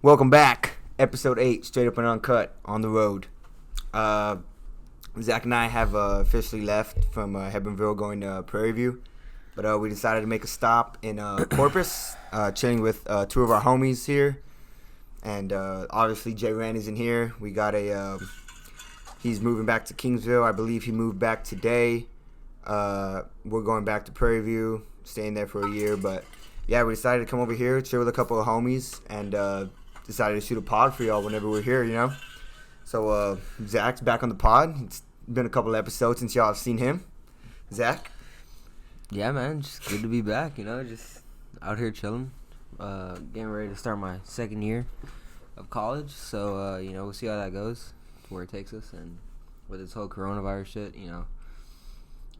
Welcome back. Episode 8, Straight Up and Uncut, on the road. Zach and I have officially left from Hebbronville going to Prairie View. But we decided to make a stop in Corpus, chilling with two of our homies here. And obviously Jay Randy's in here. We got he's moving back to Kingsville. I believe he moved back today. We're going back to Prairie View, staying there for a year. But yeah, we decided to come over here, chill with a couple of homies, and decided to shoot a pod for y'all whenever we're here, you know? So, Zach's back on the pod. It's been a couple of episodes since y'all have seen him. Zach? Yeah, man, just good to be back, just out here chilling, getting ready to start my second year of college. So, we'll see how that goes, where it takes us, and with this whole coronavirus shit, you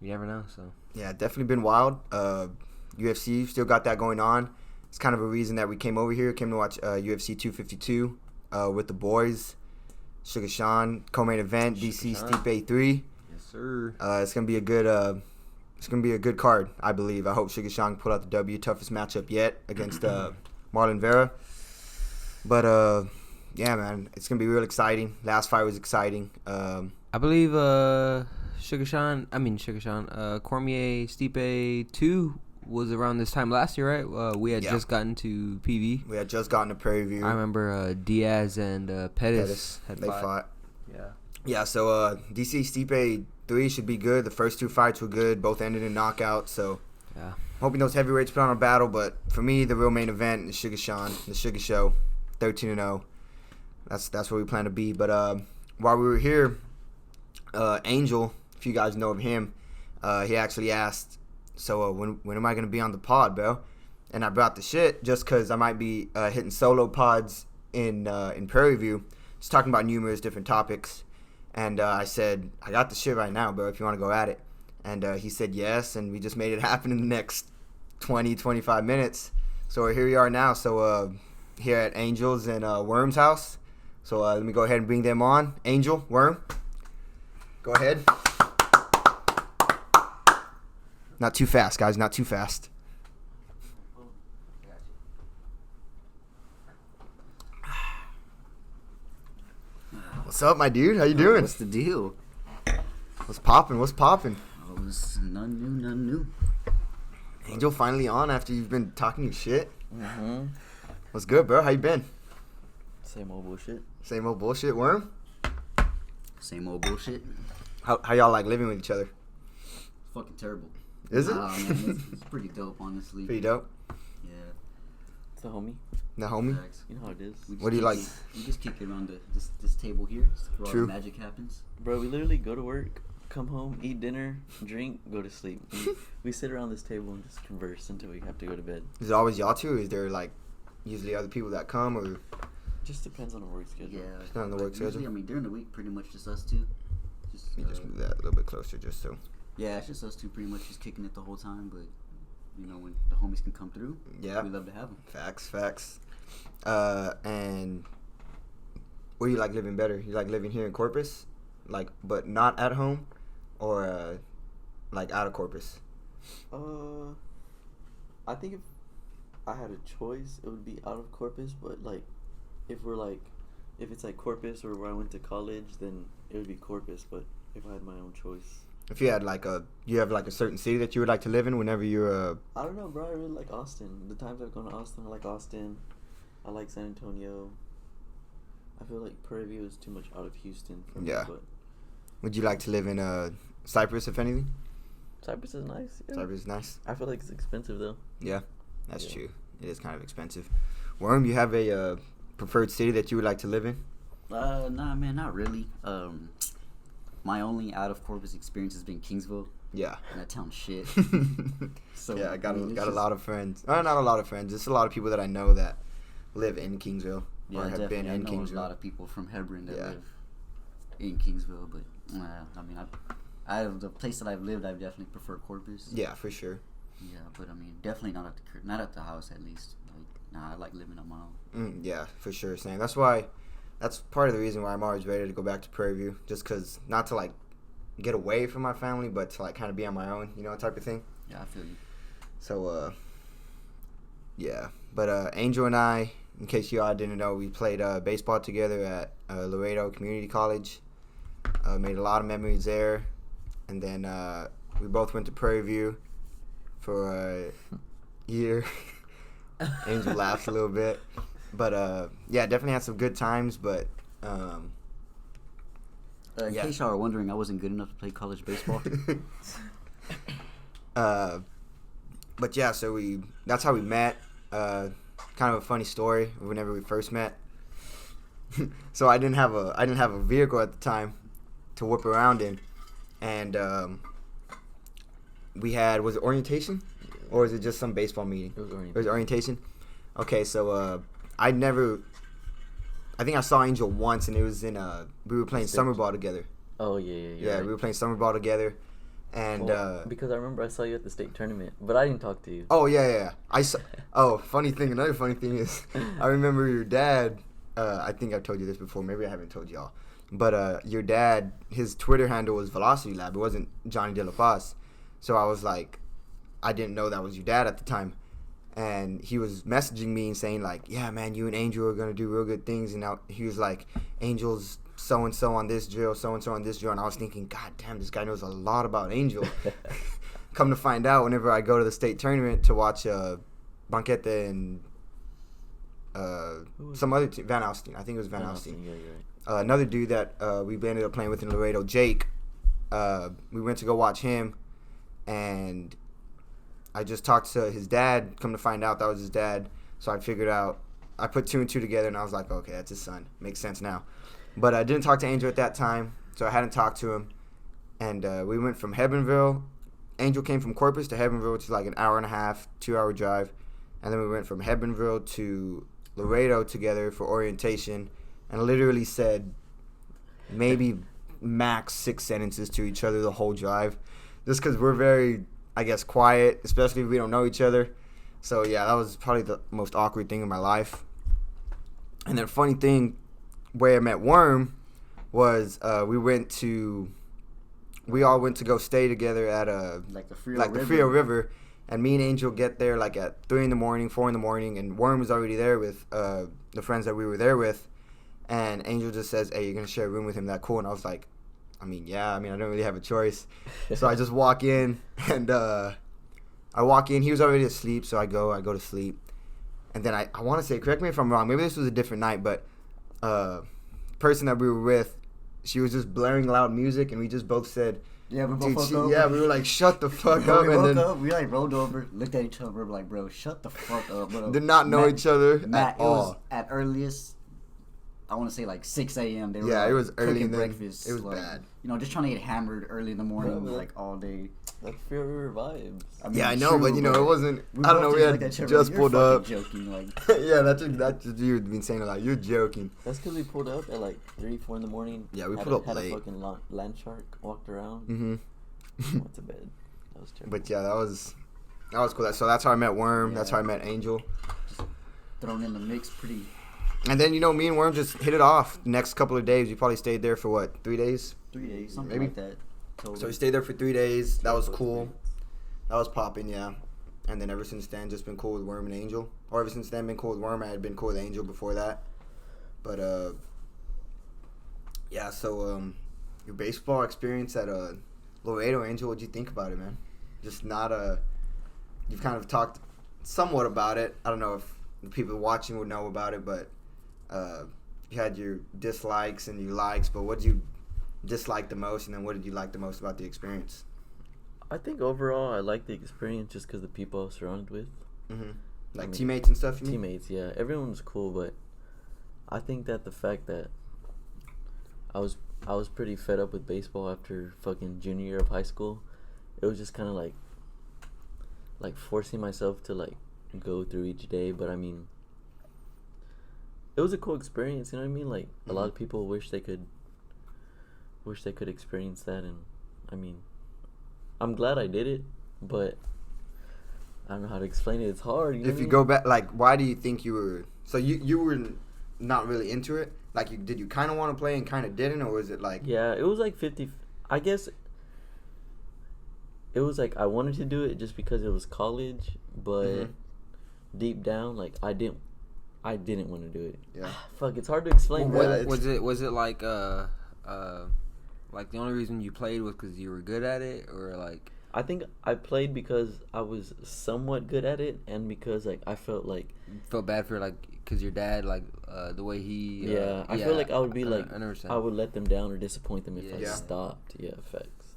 never know, so. Yeah, definitely been wild. UFC, still got that going on. It's kind of a reason that we came over here, came to watch UFC 252 with the boys. Sugar Sean, co-main event, DC Stipe 3. Yes, sir. It's gonna be a good card, I believe. I hope Sugar Sean pull out the W. Toughest matchup yet against Marlon Vera. But yeah, man, it's gonna be real exciting. Last fight was exciting. I believe Cormier Stipe 2 was around this time last year, right? We had just gotten to PV. We had just gotten to Prairie View. I remember Diaz and Pettis had fought. Yeah. Yeah, so DC Stipe 3 should be good. The first two fights were good. Both ended in knockout. So yeah, hoping those heavyweights put on a battle. But for me, the real main event is Sugar Sean, the Sugar Show, 13-0. That's where we plan to be. But while we were here, Angel, if you guys know of him, he actually asked, so when am I going to be on the pod, bro? And I brought the shit just because I might be hitting solo pods in Prairie View, just talking about numerous different topics. And I said, I got the shit right now, bro, if you want to go at it. And he said yes, and we just made it happen in the next 20, 25 minutes. So here we are now. So here at Angel's and Worm's house. So let me go ahead and bring them on. Angel, Worm, go ahead. Not too fast, guys. Not too fast. What's up, my dude? How you doing? What's the deal? What's popping? What's popping? Oh, it's none new. Angel finally on after you've been talking your shit. Mm-hmm. What's good, bro? How you been? Same old bullshit. Same old bullshit, Worm? Same old bullshit. How y'all like living with each other? Fucking terrible. Is it? Man, it's pretty dope, honestly. Pretty dope? Yeah. It's the homie. The homie? Facts. You know how it is. What do you like? We just kick it around this table here. Where True. all the magic happens. Bro, we literally go to work, come home, eat dinner, drink, go to sleep. We sit around this table and just converse until we have to go to bed. Is it always y'all two? Or is there like usually other people that come or Just depends on the work schedule. Yeah. it's not on the work usually, schedule? I mean, during the week, pretty much just us two. You just move that a little bit closer just so. Yeah, it's just us two pretty much just kicking it the whole time. But, when the homies can come through, Yeah. we love to have them. Facts. And where you like living better? You like living here in Corpus, like, but not at home, or like out of Corpus? I think if I had a choice, it would be out of Corpus. But if it's like Corpus or where I went to college, then it would be Corpus. But if I had my own choice, If you had you have a certain city that you would like to live in whenever you're I don't know, bro. I really like Austin. The times I've gone to Austin, I like Austin. I like San Antonio. I feel like Prairie View is too much out of Houston for me. Yeah. But Would you like to live in Cyprus, if anything? Cyprus is nice. Yeah. Cyprus is nice. I feel like it's expensive though. Yeah, that's Yeah. true. It is kind of expensive. Worm, you have a preferred city that you would like to live in? Nah, man, not really. My only out of Corpus experience has been Kingsville. Yeah. And that town's shit. So Yeah, I got it's a just- lot of friends. Not a lot of friends. Just a lot of people that I know that live in Kingsville Yeah, or have definitely. been I in know Kingsville. a lot of people from Hebron that Yeah. live in Kingsville, but out of the place that I've lived, I definitely prefer Corpus. Yeah, for sure. Yeah, but definitely not at the house at least. I like living on my own. Yeah, for sure, Sam. That's part of the reason why I'm always ready to go back to Prairie View, just because not to get away from my family, but to kind of be on my own, type of thing. Yeah, I feel you. So, yeah. But Angel and I, in case you all didn't know, we played baseball together at Laredo Community College. Made a lot of memories there. And then we both went to Prairie View for a year. Angel laughs a little bit. But, yeah, definitely had some good times. But, in yeah. case y'all are wondering, I wasn't good enough to play college baseball. But, yeah, so that's how we met. Kind of a funny story whenever we first met. So I didn't have a vehicle at the time to whip around in. And we had, was it orientation? Or was it just some baseball meeting? It was orientation. Okay, so I think I saw Angel once, and it was in we were playing summer ball together. Oh yeah. Yeah, we were playing summer ball together, and because I remember I saw you at the state tournament, but I didn't talk to you. Oh yeah. I saw. Oh, another funny thing is, I remember your dad. I think I've told you this before. Maybe I haven't told y'all. But your dad, his Twitter handle was Velocity Lab. It wasn't Johnny De La Paz. So I was like, I didn't know that was your dad at the time. And he was messaging me and saying, like, yeah, man, you and Angel are going to do real good things. And he was like, Angel's so-and-so on this drill, so-and-so on this drill. And I was thinking, God damn, this guy knows a lot about Angel. Come to find out, whenever I go to the state tournament to watch Banquete and some other team, Van Alstyne. I think it was Van Alstyne. Yeah, you're right. Another dude that we ended up playing with in Laredo, Jake, we went to go watch him. And I just talked to his dad. Come to find out, that was his dad. So I figured out, I put 2 and 2 together, and I was like, okay, that's his son. Makes sense now. But I didn't talk to Angel at that time, so I hadn't talked to him. And we went from Hebbonville. Angel came from Corpus to Hebbonville, which is like an hour and a half, 2-hour drive. And then we went from Hebbonville to Laredo together for orientation, and literally said maybe max 6 sentences to each other the whole drive. Just because we're very, I guess, quiet, especially if we don't know each other. So, yeah, that was probably the most awkward thing in my life. And then funny thing, where I met Worm was we all went to go stay together at the Frio River. And me and Angel get there like at 3 in the morning, 4 in the morning, and Worm was already there with the friends that we were there with. And Angel just says, hey, you're going to share a room with him, that cool? And I was like, I don't really have a choice. So I just walk in, and he was already asleep, so I go to sleep. And then I want to say, correct me if I'm wrong, maybe this was a different night, but person that we were with, she was just blaring loud music, and we just both said, yeah, we both woke up. Yeah, we were like, shut the fuck up. We woke up, we like rolled over, looked at each other, we were like, bro, shut the fuck up, bro. Did not know each other at all. It was at earliest, I want to say like 6 a.m. They were it was early cooking breakfast. It was like, bad. You know, just trying to get hammered early in the morning, Bro, like all day. Like Frio River vibes. I mean, Yeah, I know, but it wasn't. We I don't know. both We had looked at each other, just "You're pulled fucking up. Joking, like. Yeah, that's just you been saying a lot. You're joking. That's because we pulled up at like 3, 4 in the morning. Yeah, we had pulled up had late. a fucking land shark, walked around, Mm-hmm. went to bed. That was terrible. But yeah, that was cool. So that's how I met Worm. Yeah. That's how I met Angel. Thrown in the mix, pretty. And then me and Worm just hit it off. Next couple of days, we probably stayed there for what, 3 days? 3 days, something Maybe. like that. Totally. So we stayed there for 3 days. That was cool. That was popping, yeah. And then ever since then, just been cool with Worm and Angel. Or ever since then, been cool with Worm. I had been cool with Angel before that. But yeah. So your baseball experience at Laredo, Angel, what'd you think about it, man? Just not You've kind of talked somewhat about it. I don't know if the people watching would know about it, but you had your dislikes and your likes. But what did you dislike the most, and then what did you like the most about the experience? I think overall I like the experience just because the people I was surrounded with. Mm-hmm. Like I mean, teammates and stuff, you mean? Teammates, yeah. Everyone was cool, but I think that the fact that I was pretty fed up with baseball after fucking junior year of high school, it was just kind of like forcing myself to like go through each day. But I mean, it was a cool experience, you know what I mean? Like a lot of people wish they could experience that, and I mean, I'm glad I did it, but I don't know how to explain it. It's hard. If you go back, like, why do you think you were? So you were not really into it. Like, did you kind of want to play and kind of didn't, or was it like? Yeah, it was like 50. I guess it was like I wanted to do it just because it was college, but deep down, like I I didn't want to do it. Yeah. Fuck, it's hard to explain. Well, bro. it's- Was it like the only reason you played was because you were good at it, or like? I think I played because I was somewhat good at it, and because like I felt like Felt bad for like because your dad like the way he. I feel like I would be I like understand. I would let them down or disappoint them if I Yeah. stopped. Yeah, facts.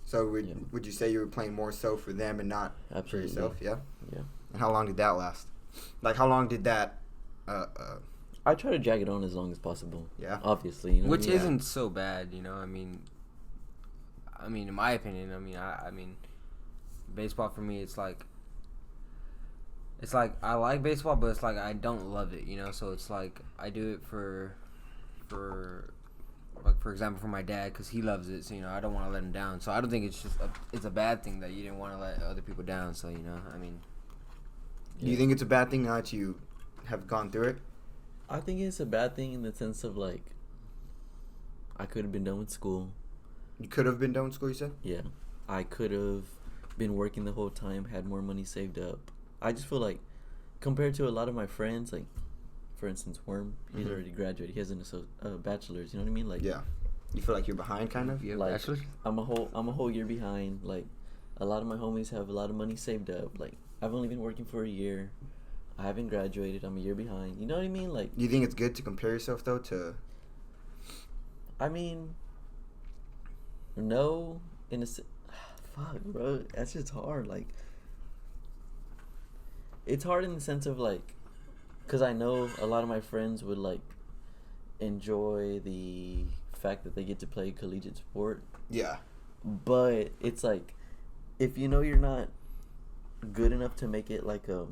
So Yeah. would you say you were playing more so for them and not Absolutely. for yourself? Yeah. Yeah. And how long did that last? Like, how long did that? I try to drag it on as long as possible. Yeah. Obviously, you know. Which what I mean? isn't so bad, you know. I mean, in my opinion, I mean, baseball for me, it's like I like baseball, but it's like I don't love it, you know. So it's like I do it for like for example for my dad because he loves it, so you know I don't want to let him down. So I don't think it's just it's a bad thing that you didn't want to let other people down. So you know, I mean, Do you think it's a bad thing now that you have gone through it? I think it's a bad thing in the sense of like I could have been done with school. You could have been done with school, you said? Yeah, I could have been working the whole time, had more money saved up. I just feel like compared to a lot of my friends, like for instance, Worm, he's Mhm. already graduated. He has a bachelor's. You know what I mean? Like, Yeah. You feel like you're behind, kind of? you have like bachelor's? I'm a whole year behind. Like, a lot of my homies have a lot of money saved up. Like, I've only been working for a year. I haven't graduated. I'm a year behind. You know what I mean? Like, You think it's good to compare yourself, though, to... I mean, no, in a fuck, bro, that's just hard. Like, it's hard in the sense of like, cause I know a lot of my friends would like enjoy the fact that they get to play collegiate sport, Yeah. but it's like, if you know you're not good enough to make it like a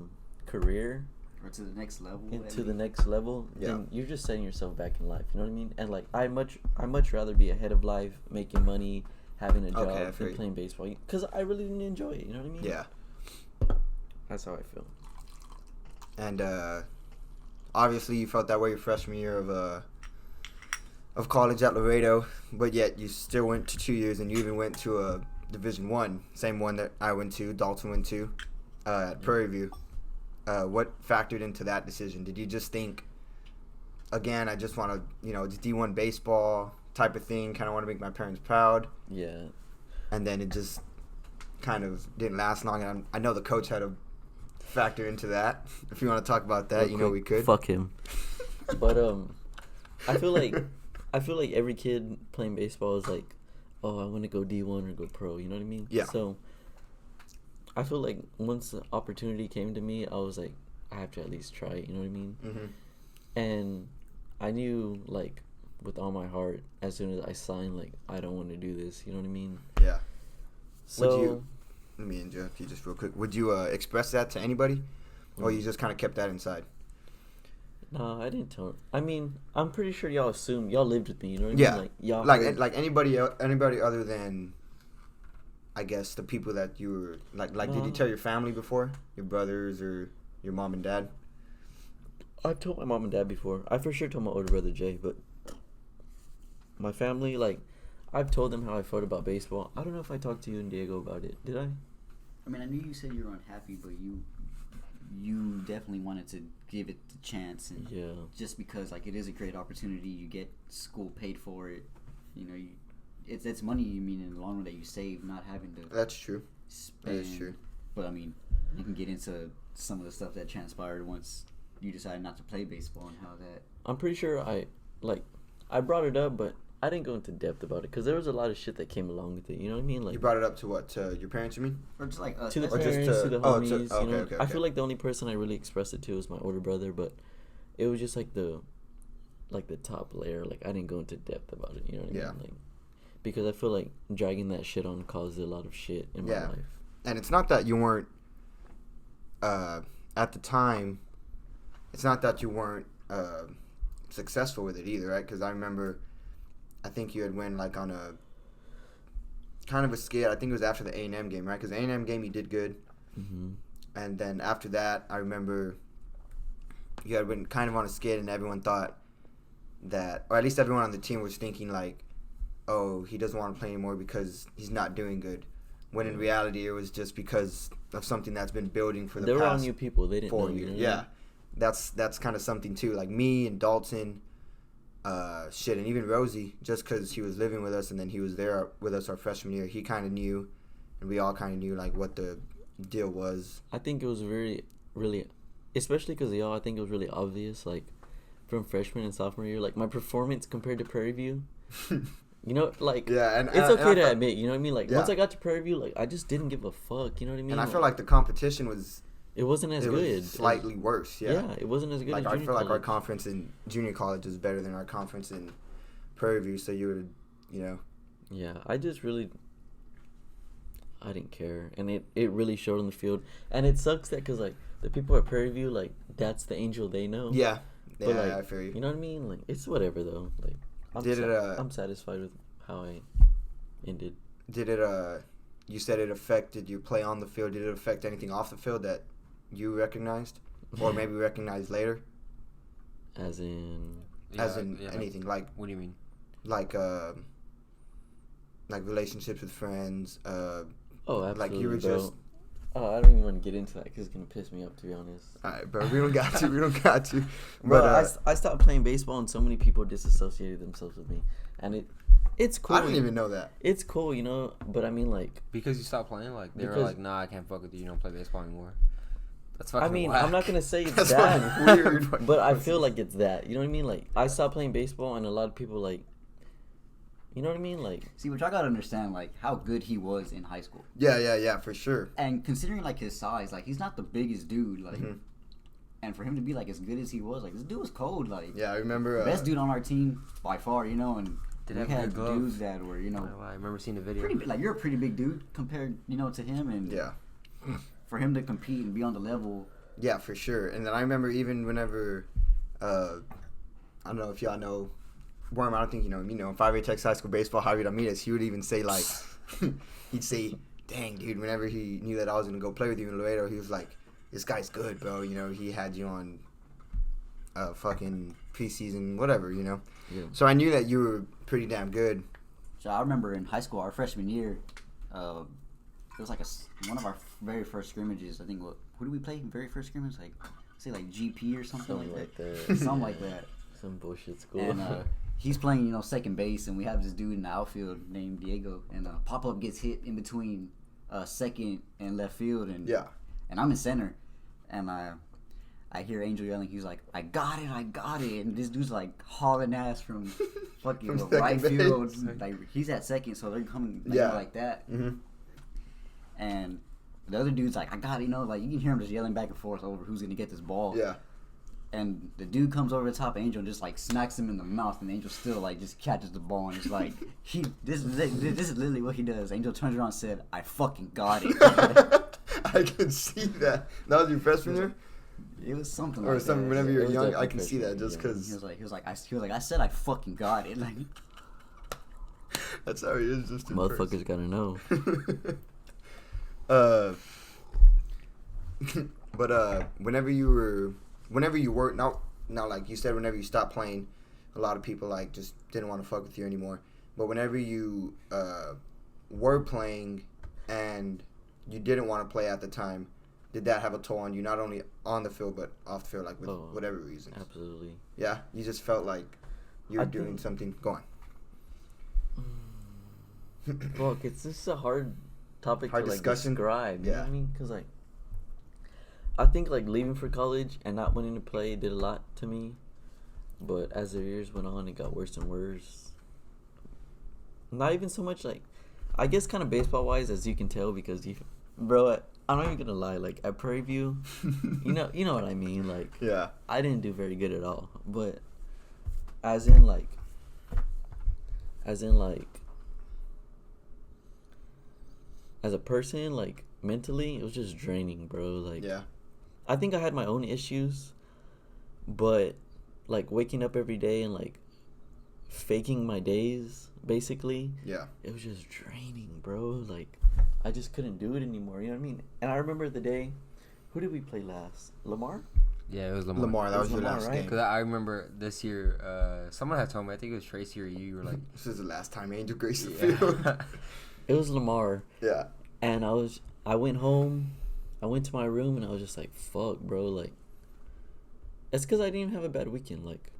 career Or to the next level. into the next level, Yeah. then you're just setting yourself back in life. You know what I mean? And like, I much rather be ahead of life, making money, having a job, Okay, I feel than you. playing baseball. Because I really didn't enjoy it. You know what I mean? Yeah. That's how I feel. And obviously you felt that way your freshman year of college at Laredo, but yet you still went to 2 years, and you even went to a Division One, same one that I went to, Dalton went to, at Prairie View. What factored into that decision? Did you just think, again, I just want to, it's D1 baseball type of thing, kind of want to make my parents proud, Yeah. and then it just kind of didn't last long, and I know the coach had a factor into that. If you want to talk about that, Real we quick, could. Fuck him. But I feel like every kid playing baseball is like, oh, I want to go D1 or go pro. You know what I mean? Yeah. So I feel like once the opportunity came to me, I was like, I have to at least try it. You know what I mean? Mm-hmm. And I knew, like, with all my heart, as soon as I signed, like, I don't want to do this. You know what I mean? Yeah. So Let me interrupt you just real quick. Would you express that to anybody, or you just kind of kept that inside? no, I didn't tell. I mean, I'm pretty sure y'all assume y'all lived with me. You know what I Yeah. mean? Like, y'all Like heard- like anybody other than, I guess, the people that you were like. Did you tell your family before, your brothers or your mom and dad? I've told my mom and dad before. I for sure told my older brother Jay, but my family, like, I've told them how I felt about baseball. I don't know if I talked to you and Diego about it. Did I? I mean, I knew you said you were unhappy, but you definitely wanted to give it the chance, and Yeah. just because like it is a great opportunity, you get school paid for it. It's money. You mean in the long run that you save, not having to That's true. spend. That is true. But I mean, you can get into some of the stuff that transpired once you decided not to play baseball and how that. I'm pretty sure I brought it up, but I didn't go into depth about it because there was a lot of shit that came along with it. You know what I mean? Like, You brought it up to what? To your parents, you mean? Or just like to the Or just parents, to- to the oh, homies. to- you know, okay, I okay. feel like the only person I really expressed it to was my older brother, but it was just like the top layer. Like, I didn't go into depth about it. You know what I Yeah. mean? Like, because I feel like dragging that shit on caused a lot of shit in Yeah. my life. And it's not that you weren't, at the time, it's not that you weren't successful with it either, right? Because I remember, I think you had went like on a kind of a scale. I think it was after the A&M game, right? Because the A&M game you did good, Mm-hmm. and then after that, I remember you had been kind of on a skid, and everyone thought that, or at least everyone on the team was thinking like, oh, he doesn't want to play anymore because he's not doing good. When in reality, it was just because of something that's been building for the They were all past new people. They didn't 4 know. years. You know what I Yeah. mean? that's kind of something too. Like me and Dalton, and even Rosie, just because he was living with us and then he was there with us our freshman year, he kind of knew, and we all kind of knew like what the deal was. I think it was really, especially because y'all, I think it was really obvious, like, from freshman and sophomore year, like, my performance compared to Prairie View. You know, like, Yeah, and it's okay to admit, you know what I mean? Like, Yeah. once I got to Prairie View, like, I just didn't give a fuck, you know what I mean? And I feel like the competition was it wasn't as good. slightly worse. Yeah. Yeah, it wasn't as good Like as I junior feel like our college. conference in junior college is better than our conference in Prairie View. So you would, Yeah, I didn't care, and it really showed on the field, and it sucks that because like the people at Prairie View, like that's the Angel they know. yeah, But, like, I feel you. You know what I mean? Like it's whatever though. Like I'm satisfied with how I ended. Did it? You said it affected your play on the field. Did it affect anything off the field that you recognized, or maybe recognized later? As in, Anything like What do you mean? like relationships with friends. oh, absolutely, like you were bro. just. Oh, I don't even want to get into that because it's gonna piss me off, to be honest. All right, bro. We don't got to. We don't got to. Bro, But I stopped playing baseball, and so many people disassociated themselves with me, and it's cool. I didn't even know that. It's cool, you know. But I mean, like, Because you stopped playing? Like, they were Because- like, nah, I can't fuck with you. You don't play baseball anymore. That's fucking I mean, whack. I'm not gonna say it's That's that, fucking weird. but I feel like it's that. You know what I mean? Like, I stopped playing baseball, and a lot of people like, you know what I mean? Like, See, which I gotta understand, like, how good he was in high school. Yeah, for sure. And considering, like, his size, like, he's not the biggest dude, like, Mhm. and for him to be, like, as good as he was, like, this dude was cold, like, Yeah, I remember. best dude on our team by far, you know, and Did we have a had good glove. dudes that were, you know, I remember seeing the video. pretty big, like, you're a pretty big dude compared, you know, to him, and Yeah. for him to compete and be on the level, Yeah, for sure. And then I remember even whenever, I don't know if y'all know, Worm, I don't think you know him. You know, in 5A Texas High School baseball, Javier Ramirez, he would even say, like, he'd say, dang, dude, whenever he knew that I was going to go play with you in Laredo, he was like, this guy's good, bro. You know, he had you on fucking preseason, whatever, you know. yeah. So I knew that you were pretty damn good. so I remember in high school, our freshman year, it was like one of our very first scrimmages. I think who did we play in very first scrimmage? Like say like GP or something like that. Something like that. Some bullshit school. And he's playing, you know, second base, and we have this dude in the outfield named Diego, and pop up gets hit in between second and left field, and Yeah. and I'm in center, and I hear Angel yelling. He's like, I got it, and this dude's like hauling ass from fucking From second right base. field. Like he's at second, so they're coming like that. Mm-hmm. And the other dude's like, I got it, you know, like you can hear him just yelling back and forth over who's gonna get this ball. Yeah. And the dude comes over the top of Angel and just like smacks him in the mouth, and Angel still like just catches the ball and it's like this is literally what he does. Angel turns around and said, I fucking got it. I can see that. That was your freshman year? It was something Or like something that. whenever you It were was young, I definitely can see that freshman just year, because. He was like, I said I fucking got it. Like, That's how he is, just in Motherfuckers gotta know. But whenever you were now like you said, whenever you stopped playing, a lot of people like just didn't want to fuck with you anymore. But whenever you were playing and you didn't want to play at the time, did that have a toll on you, not only on the field but off the field, like with whatever reasons? Absolutely. Yeah, you just felt like you were I doing think- something. Go on. Fuck, it's just a hard topic Hard to like discussion? describe. You know Yeah. what I mean? Because like, I think like leaving for college and not wanting to play did a lot to me. But as the years went on, it got worse and worse. Not even so much like, I guess kind of baseball wise, as you can tell, because bro, I'm not even gonna lie. Like at Prairie View, you know what I mean. Like, Yeah. I didn't do very good at all. But as in like as a person, like mentally, it was just draining, bro. Like, Yeah. I think I had my own issues, but like waking up every day and like faking my days, basically, Yeah. it was just draining, bro. Like, I just couldn't do it anymore. You know what I mean? And I remember the day, who did we play last? Lamar? Yeah, it was Lamar. Lamar, that It was was your Lamar, last right? game. Because I remember this year, someone had told me, I think it was Tracy or you were like, This is the last time Angel graced the yeah. field. It was Lamar. Yeah. And I went home, I went to my room, and I was just like, fuck, bro. Like, It's because I didn't even have a bad weekend. Like,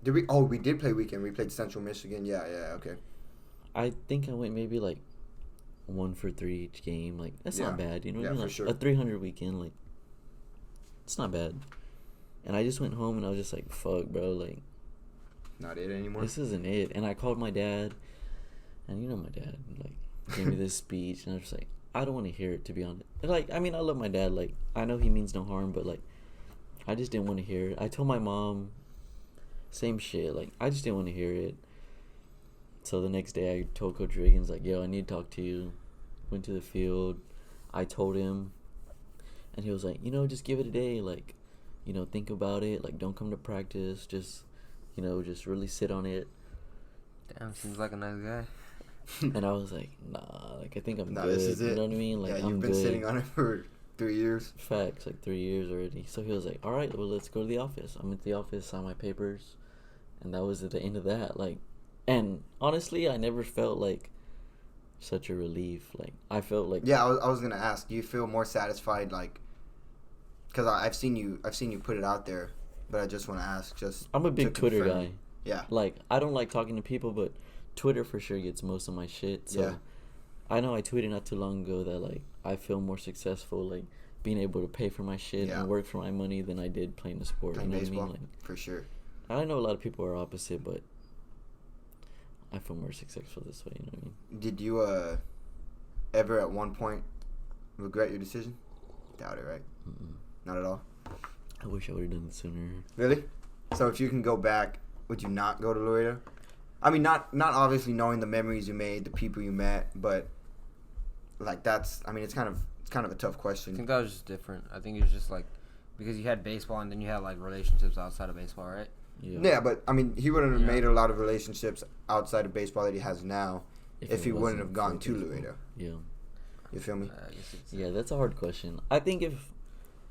Did we? Oh, we did play weekend. We played Central Michigan. Yeah, okay. I think I went maybe like 1 for 3 each game. Like, that's not bad. You know what I mean? for Like, sure. a 300 weekend, like, it's not bad. And I just went home and I was just like, fuck, bro. Like, Not it anymore. this isn't it. And I called my dad. And you know my dad, like, gave me this speech. And I was just like, I don't want to hear it, to be honest. Like, I mean, I love my dad. Like, I know he means no harm, but, like, I just didn't want to hear it. I told my mom, same shit. Like, I just didn't want to hear it. So the next day I told Coach Riggins, like, yo, I need to talk to you. Went to the field. I told him. And he was like, you know, just give it a day. Like, you know, think about it. Like, don't come to practice. Just, you know, just really sit on it. Damn, seems like a nice guy. And I was like, nah, like, I think I'm No, good. this is it. You know what I mean? Like, yeah, I'm you've been good. sitting on it for 3 years. Facts, like 3 years already. So he was like, all right, well, let's go to the office. I went to the office, signed my papers, and that was at the end of that. Like, and honestly, I never felt like such a relief. Like, I felt like, Yeah, I was gonna ask. Do you feel more satisfied, like? Because I've seen you put it out there, but I just want to ask. Just I'm a big to Twitter confirm. guy. Yeah. Like, I don't like talking to people, but Twitter for sure gets most of my shit. So Yeah. I know I tweeted not too long ago that, like, I feel more successful, like, being able to pay for my shit Yeah. and work for my money than I did playing the sport. Playing you know baseball, what I mean? Like, for sure. I know a lot of people are opposite, but I feel more successful this way. You know what I mean? Did you ever at one point regret your decision? Doubt it, right? Mm-mm. Not at all. I wish I would have done it sooner. Really? So if you can go back, would you not go to Laredo? I mean, not obviously knowing the memories you made, the people you met, but like that's. I mean, it's kind of a tough I question. think that was just different. I think it was just like because you had baseball and then you had like relationships outside of baseball, right? Yeah, but I mean, he wouldn't have Yeah. made a lot of relationships outside of baseball that he has now if it he wouldn't wasn't have gone for to baseball. Laredo. Yeah. You feel me? I guess it's, Yeah, that's a hard question. I think if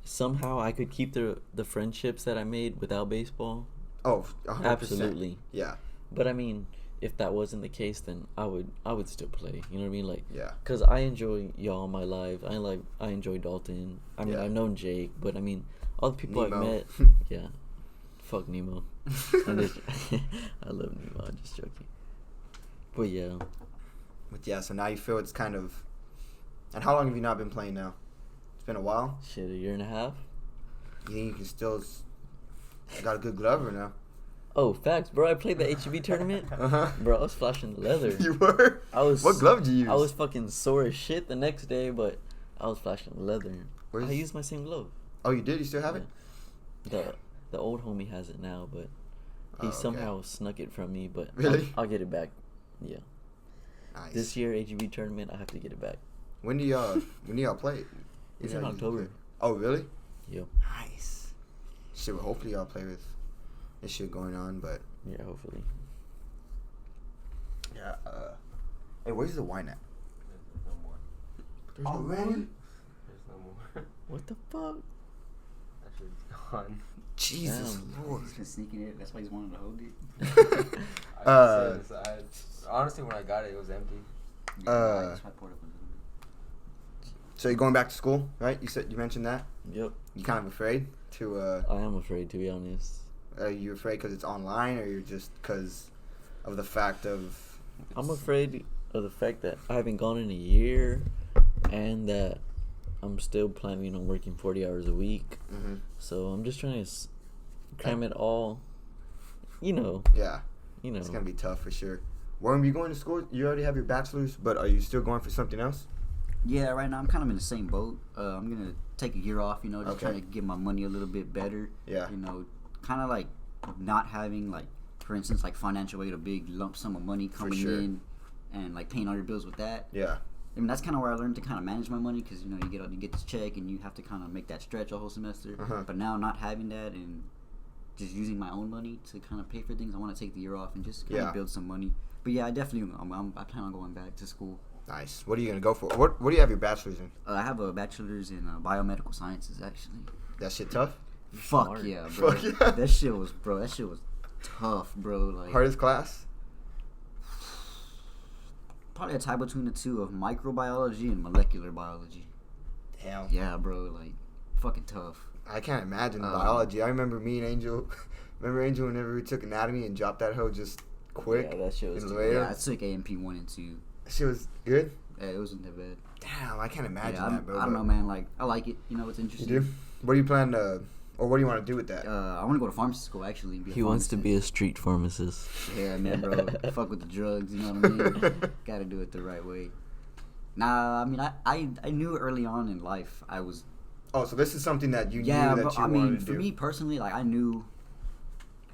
somehow I could keep the friendships that I made without baseball, Oh, 100%. absolutely. Yeah, But I mean, if that wasn't the case, then I would still play. You know what I mean? Like, yeah. cause I enjoy y'all my life. I enjoy Dalton. I mean, Yeah. I've known Jake, but I mean, all the people Nemo. I've met. Yeah, fuck Nemo. I'm just, I love Nemo. I'm just joking. But yeah, But yeah, so now you feel it's kind of. And how long have you not been playing now? It's been a while. shit, 1.5 years. You think you can still got a good glove or no? Oh, facts, bro. I played the HEB tournament. Uh-huh. Bro, I was flashing the leather. You were? I was. What glove did you use? I was fucking sore as shit the next day, but I was flashing the leather. Where's- I used my same glove. Oh, you did? You still have it? The old homie has it now, but he Oh, okay. somehow snuck it from me. But Really? I'll get it back. Yeah. Nice. This year HEB tournament, I have to get it back. When do y'all play? It's You in know, you October. play- Oh, really? Yep. Nice. Shit, well, hopefully y'all play with this shit going on, but Yeah, hopefully. yeah. Hey, where's the wine at? there's no more. There's no There's wine? no more. What the fuck? That shit's gone. Jesus Damn. Lord. He's been sneaking it. That's why he's wanting to hold it. I just set it aside. Honestly, when I got it, it was empty. Yeah, Uh, that's why I poured up a little bit. So you're going back to school, right? You mentioned that. Yep. You kind of afraid to. I am afraid, to be honest. Are you afraid because it's online, or you're just because of the fact of? I'm afraid of the fact that I haven't gone in a year, and that I'm still planning on working 40 hours a week. Mhm. So I'm just trying to cram it all. You know. Yeah, it's gonna be tough for sure. Where are you going to school? You already have your bachelor's, but are you still going for something else? Yeah, right now I'm kind of in the same boat. I'm gonna take a year off. You know, just Okay. trying to get my money a little bit better. Yeah. You know, kind of like not having like, for instance, like financial aid, a big lump sum of money coming sure. in, and like paying all your bills with that. Yeah. I mean, that's kind of where I learned to kind of manage my money because, you know, you get this check and you have to kind of make that stretch a whole semester. Uh-huh. But now not having that and just using my own money to kind of pay for things, I want to take the year off and just kind Yeah. of build some money. But yeah, I definitely, I plan on going back to school. Nice. What are you gonna go for? What do you have your bachelor's in? I have a bachelor's in biomedical sciences, actually. That shit tough. Fuck Smart. yeah, bro. Fuck yeah. That shit was tough, bro. Like, Hardest class? probably a tie between the two of microbiology and molecular biology. Damn. Yeah, bro, like, fucking tough. I can't imagine Um, biology. I remember me and Angel. Remember Angel whenever we took anatomy and dropped that hoe just quick. Yeah, that shit was in too the way Yeah, up. I took AMP 1 and 2. Shit was good. Yeah, it wasn't that bad. Damn, I can't imagine Yeah, that, bro. I don't but- know, man. Like, I like it. You know, it's You interesting. do? What do you plan to, or what do you want to do with that? I want to go to pharmacy school, actually. Be a He wants to pharmacist. be a street pharmacist. Yeah, man, bro. Fuck with the drugs, you know what I mean? Gotta do it the right way. Nah, I mean, I knew early on in life I was... Oh, so this is something that you Yeah, knew that but you I wanted mean, to for do. me personally, like, I knew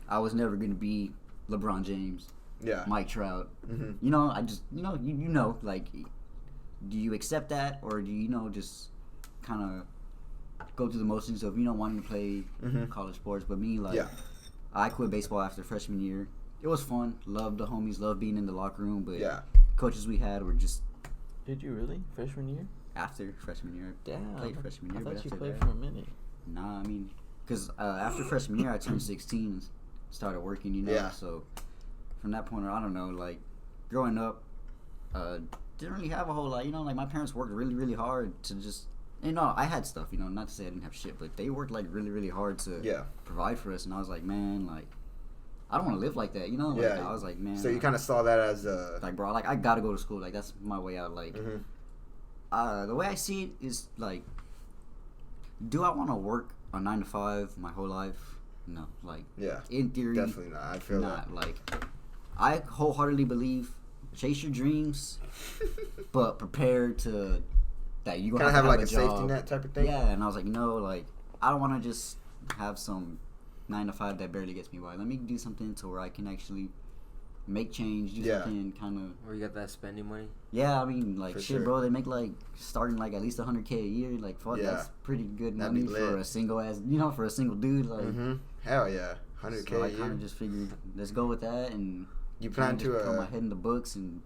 I was never going to be LeBron James, Yeah. Mike Trout. Mm-hmm. You know, I just, you know, like, do you accept that, or do you know, just kind of go through the motions of, wanting to play Mhm. college sports? But me, like, Yeah. I quit baseball after freshman year. It was fun. Loved the homies. Loved being in the locker room. But Yeah. coaches we had were just Did you really? Freshman year? after freshman year. Damn. Played freshman year, I but thought you after played that- for a minute. Nah, I mean, because after freshman year, I turned 16 and started working, Yeah. So from that point on, I don't know, like, growing up, didn't really have a whole lot, like, my parents worked really, really hard to just, I had stuff, not to say I didn't have shit, but they worked, like, really, really hard to Yeah. provide for us, and I was like, man, like, I don't want to live like that, like, Yeah. I was like, man. So you kind of saw that as a. like, bro, like, I gotta go to school, like, that's my way out, like, Mhm. the way I see it is, like, do I want to work a 9 to 5 my whole life? No, like, Yeah. in theory, Definitely not. I feel not. Like, I wholeheartedly believe chase your dreams, but prepare to that you Kind gonna of have like a job. safety net type of thing. Yeah, and I was like, like, I don't want to just have some 9 to 5 that barely gets me by. Let me do something to where I can actually make change, do Yeah. something kind of. Where you got that spending money? Yeah, I mean, like, For shit, sure. bro. They make like starting like at least $100K a year. Like, fuck, Yeah. that's pretty good That'd money be for lit. a single ass, for a single dude. Like, Mm-hmm. Hell yeah. 100K so I a kind year. of just figured, let's go with that, and You plan kinda to just put my head in the books, and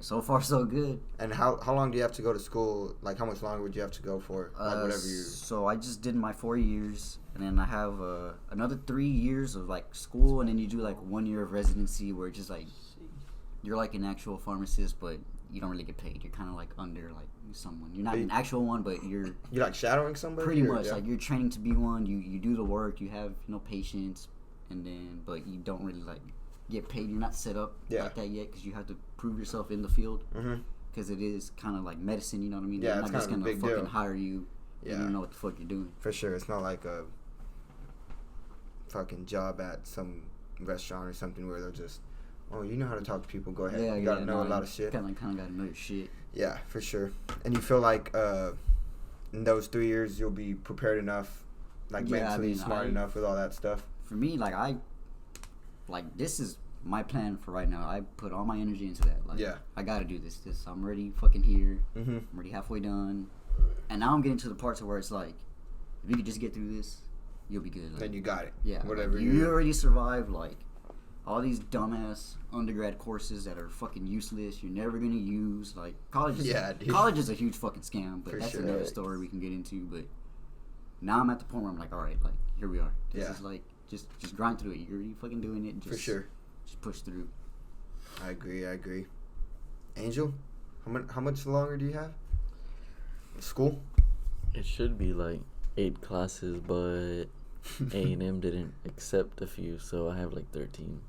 so far so good. and how long do you have to go to school? Like how much longer would you have to go for? Like whatever you. So I just did my 4 years, and then I have another 3 years of like school, and then you do like 1 year of residency, where it's just like you're like an actual pharmacist, but you don't really get paid. You're kind of like under like someone. You're not But an actual one, but you're You like shadowing somebody? pretty or- much yeah? like you're training to be one. You do the work. You have patients, and then but you don't really like get paid. You're not set up Yeah. like that yet because you have to prove yourself in the field. Mhm. Because it is kind of like medicine, you know what I mean? Yeah, They're it's not just kind of a gonna big fucking deal. hire you. Yeah. You don't know what the fuck you're doing. For sure, it's not like a fucking job at some restaurant or something where they'll just, oh, you know how to talk to people. Go ahead. Yeah, you gotta yeah, know no, a lot of shit. Kind of gotta know your shit. Yeah, for sure. And you feel like in those 3 years you'll be prepared enough, like Yeah, I mentally mean, smart enough with all that stuff. For me, like this is my plan for right now. I put all my energy into that. Like, Yeah. I gotta do this. I'm already fucking here. Mm-hmm. I'm already halfway done. And now I'm getting to the parts where it's like, if you could just get through this, you'll be good. Like, Then you got it. yeah, Whatever like, you already survived like all these dumbass undergrad courses that are fucking useless. You're never gonna use. Like, college. Yeah, dude. College is a huge fucking scam. But For that's sure. another story we can get into. But now I'm at the point where I'm like, all right, like here we are. This Yeah. is like just grind through it. You're already fucking doing it. Just, For sure. Just push through. I agree. Angel, how much longer do you have? School? It should be like 8 classes, but A&M didn't accept a few, so I have like 13.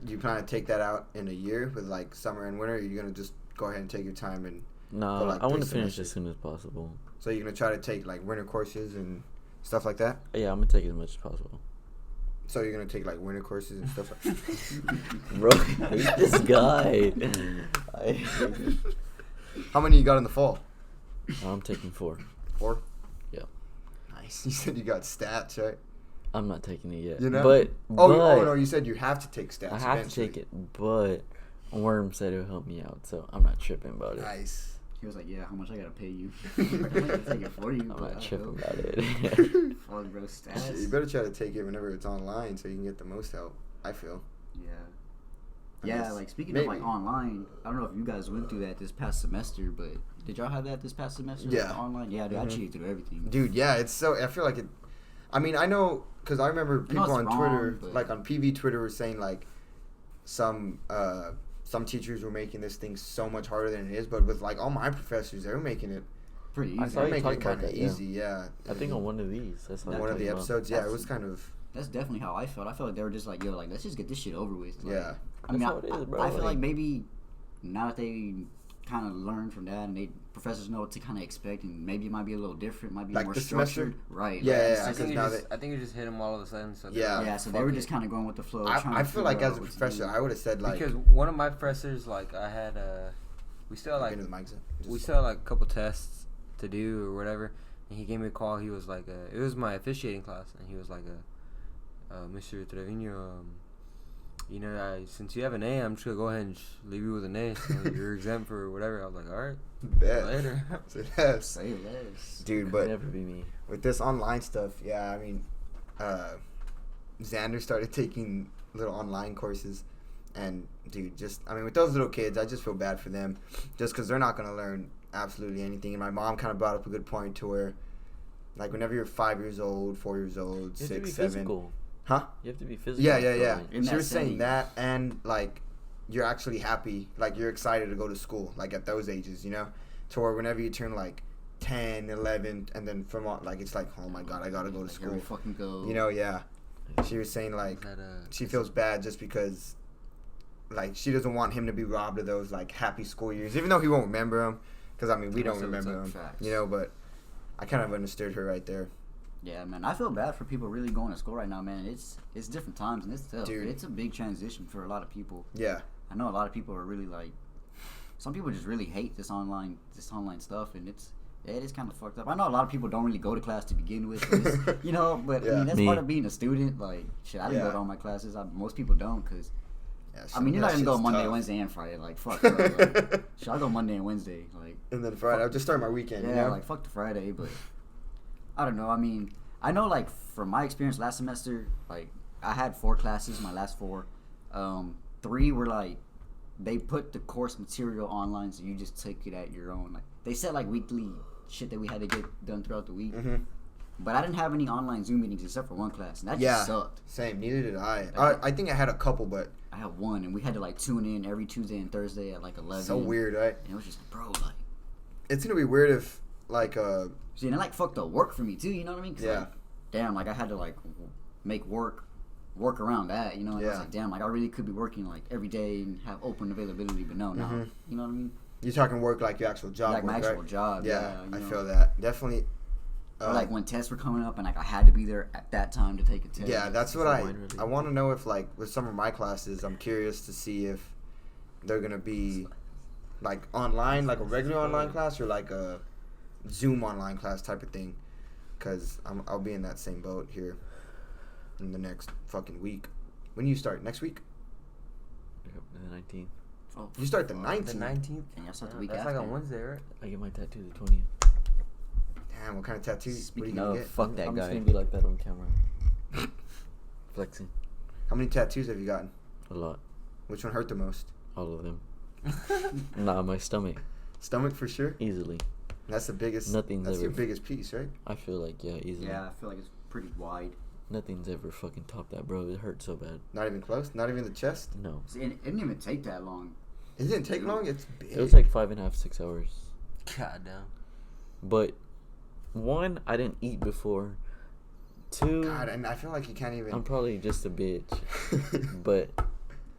Do you plan to take that out in a year with like summer and winter? Or are you gonna just go ahead and take your time and Nah, Go, like, I want to 3 finish semesters. as soon as possible. so you're gonna try to take like winter courses and stuff like that? Yeah, I'm gonna take as much as possible. So you're gonna take like winter courses and stuff like Bro, I hate this guy. How many you got in the fall? I'm taking 4. 4? Yeah. Nice. You said you got stats, right? I'm not taking it yet. You know? But Oh no, you said you have to take stats. I have eventually. to take it, but Worm said it'll help me out, so I'm not tripping about it. Nice. He was like, yeah, how much I gotta pay you? I'm gonna take it for you. I'm but not I tripping hope. about it. Fuck, bro, Shit, stats. you better try to take it whenever it's online so you can get the most help. I feel. Yeah. I Yeah, guess like speaking maybe. of like online, I don't know if you guys went through that this past semester, but did y'all have that this past semester? like, Yeah. the online? Yeah, dude, I Mhm. cheated through everything. Dude, yeah, it's so. I feel like it. I mean, I know because I remember I know people it's on Twitter, wrong, but- like on PV Twitter, were saying like some teachers were making this thing so much harder than it is. But with like all my professors, they were making it pretty I easy. saw you Make talk it about kind of that, yeah. easy, yeah. I think on one of these. That's how one of the episodes, yeah, it was kind of. That's definitely how I felt. I felt like they were just like, yo, like let's just get this shit over with. Like, Yeah. I mean, That's how it is, bro. I feel Like- like maybe now that they kind of learned from that and they professors know what to kind of expect, and maybe it might be a little different, might be Like more this semester? structured, right? Yeah, like, yeah, it's I just- think now I think it just hit them all of a sudden. So Yeah. yeah. So they were just kind of going with the flow. trying I to feel figure like out as a what to professor, do. I would have said like. because one of my professors, like I had we still had, like Into the mics, we still had like a couple tests to do or whatever, and he gave me a call. He was like, it was my officiating class, and he was like, Mr. Trevino, you know, since you have an A, I'm just gonna go ahead and leave you with an A. So you're exempt for whatever. I was like, all right, Bet. later. So yes. Say less. Dude, Could but never be me. with this online stuff, yeah, I mean, Xander started taking little online courses, and dude, just I mean, with those little kids, I just feel bad for them, just because they're not gonna learn absolutely anything. And my mom kind of brought up a good point to where, like, whenever you're 5 years old, 4 years old, You have to 6, be 7, physical. huh? You have to be physical. Yeah. In She that was saying setting. that, and like, you're actually happy, like you're excited to go to school, like at those ages, you know, to where whenever you turn like 10, 11, and then from like it's like, oh my god, I gotta go to Here we school, fucking go. you know, yeah. She was saying like That, she feels bad just because like she doesn't want him to be robbed of those like happy school years, even though he won't remember them, because I mean we don't Most of it's, remember like, them, facts. you know. But I kind of understood her right there. Yeah, man. I feel bad for people really going to school right now, man. It's different times and it's tough. Dude. It's a big transition for a lot of people. Yeah, I know a lot of people are really like, some people just really hate this online stuff, and it is kind of fucked up. I know a lot of people don't really go to class to begin with, you know, but I Yeah. mean that's Me. part of being a student. Like, shit, I didn't go Yeah. to all my classes. Most people don't, cause yeah I mean you're not that gonna go shit's Monday, tough. Wednesday, and Friday. Like, fuck, bro. Like, shit, I go Monday and Wednesday. Like, And then Friday, I'll just start my weekend. yeah, you know? like fuck the Friday, but I don't know. I mean, I know like from my experience last semester, like I had 4 classes, my last 4. 3 were like they put the course material online, so you just take it at your own. Like they said like weekly shit that we had to get done throughout the week. Mhm. But I didn't have any online Zoom meetings except for one class, and that Yeah. just sucked. Same. Neither did I. I think I had a couple, but I had one, and we had to like tune in every Tuesday and Thursday at like 11. so weird, right? And it was just like, bro, like, It's gonna be weird if like see, and it like fucked up work for me too. You know what I mean? 'Cause, Yeah. like, damn, like I had to like make work around that. You know? And I was Yeah. like, damn, like I really could be working like every day and have open availability, but no. Mhm. You know what I mean? you're talking work like your actual job, Like my work, actual right? job. Yeah, you I know? feel that definitely. Or like when tests were coming up and like I had to be there at that time to take a test. Yeah, that's what So I mine really- I want to know if like with some of my classes, I'm curious to see if they're gonna be like online, like a regular online class, or like a Zoom online class type of thing. Cause I'll be in that same boat here in the next fucking week. When do you start? Next week? Yep, the 19th. Oh, You start the The 19th. 19th. And y'all start the week That's after. like on Wednesday, right? I get my tattoo the 20th. Damn, what kind of tattoo? What are you Speaking gonna of, get? fuck that I'm guy. just gonna be like that on camera. Flexing. How many tattoos have you gotten? A lot. Which one hurt the most? All of them. Nah, my stomach. Stomach for sure. Easily. That's the biggest. Nothing's That's your ever- biggest piece, right? I feel like, yeah, easily. Yeah, I feel like it's pretty wide. Nothing's ever fucking topped that, bro. It hurt so bad. Not even close. Not even the chest. No. See, it didn't even take that long. It didn't take long. It's big. It was like 5.5, 6 hours. God damn. But, 1, I didn't eat before. 2, God, and I feel like you can't even. I'm probably just a bitch. But,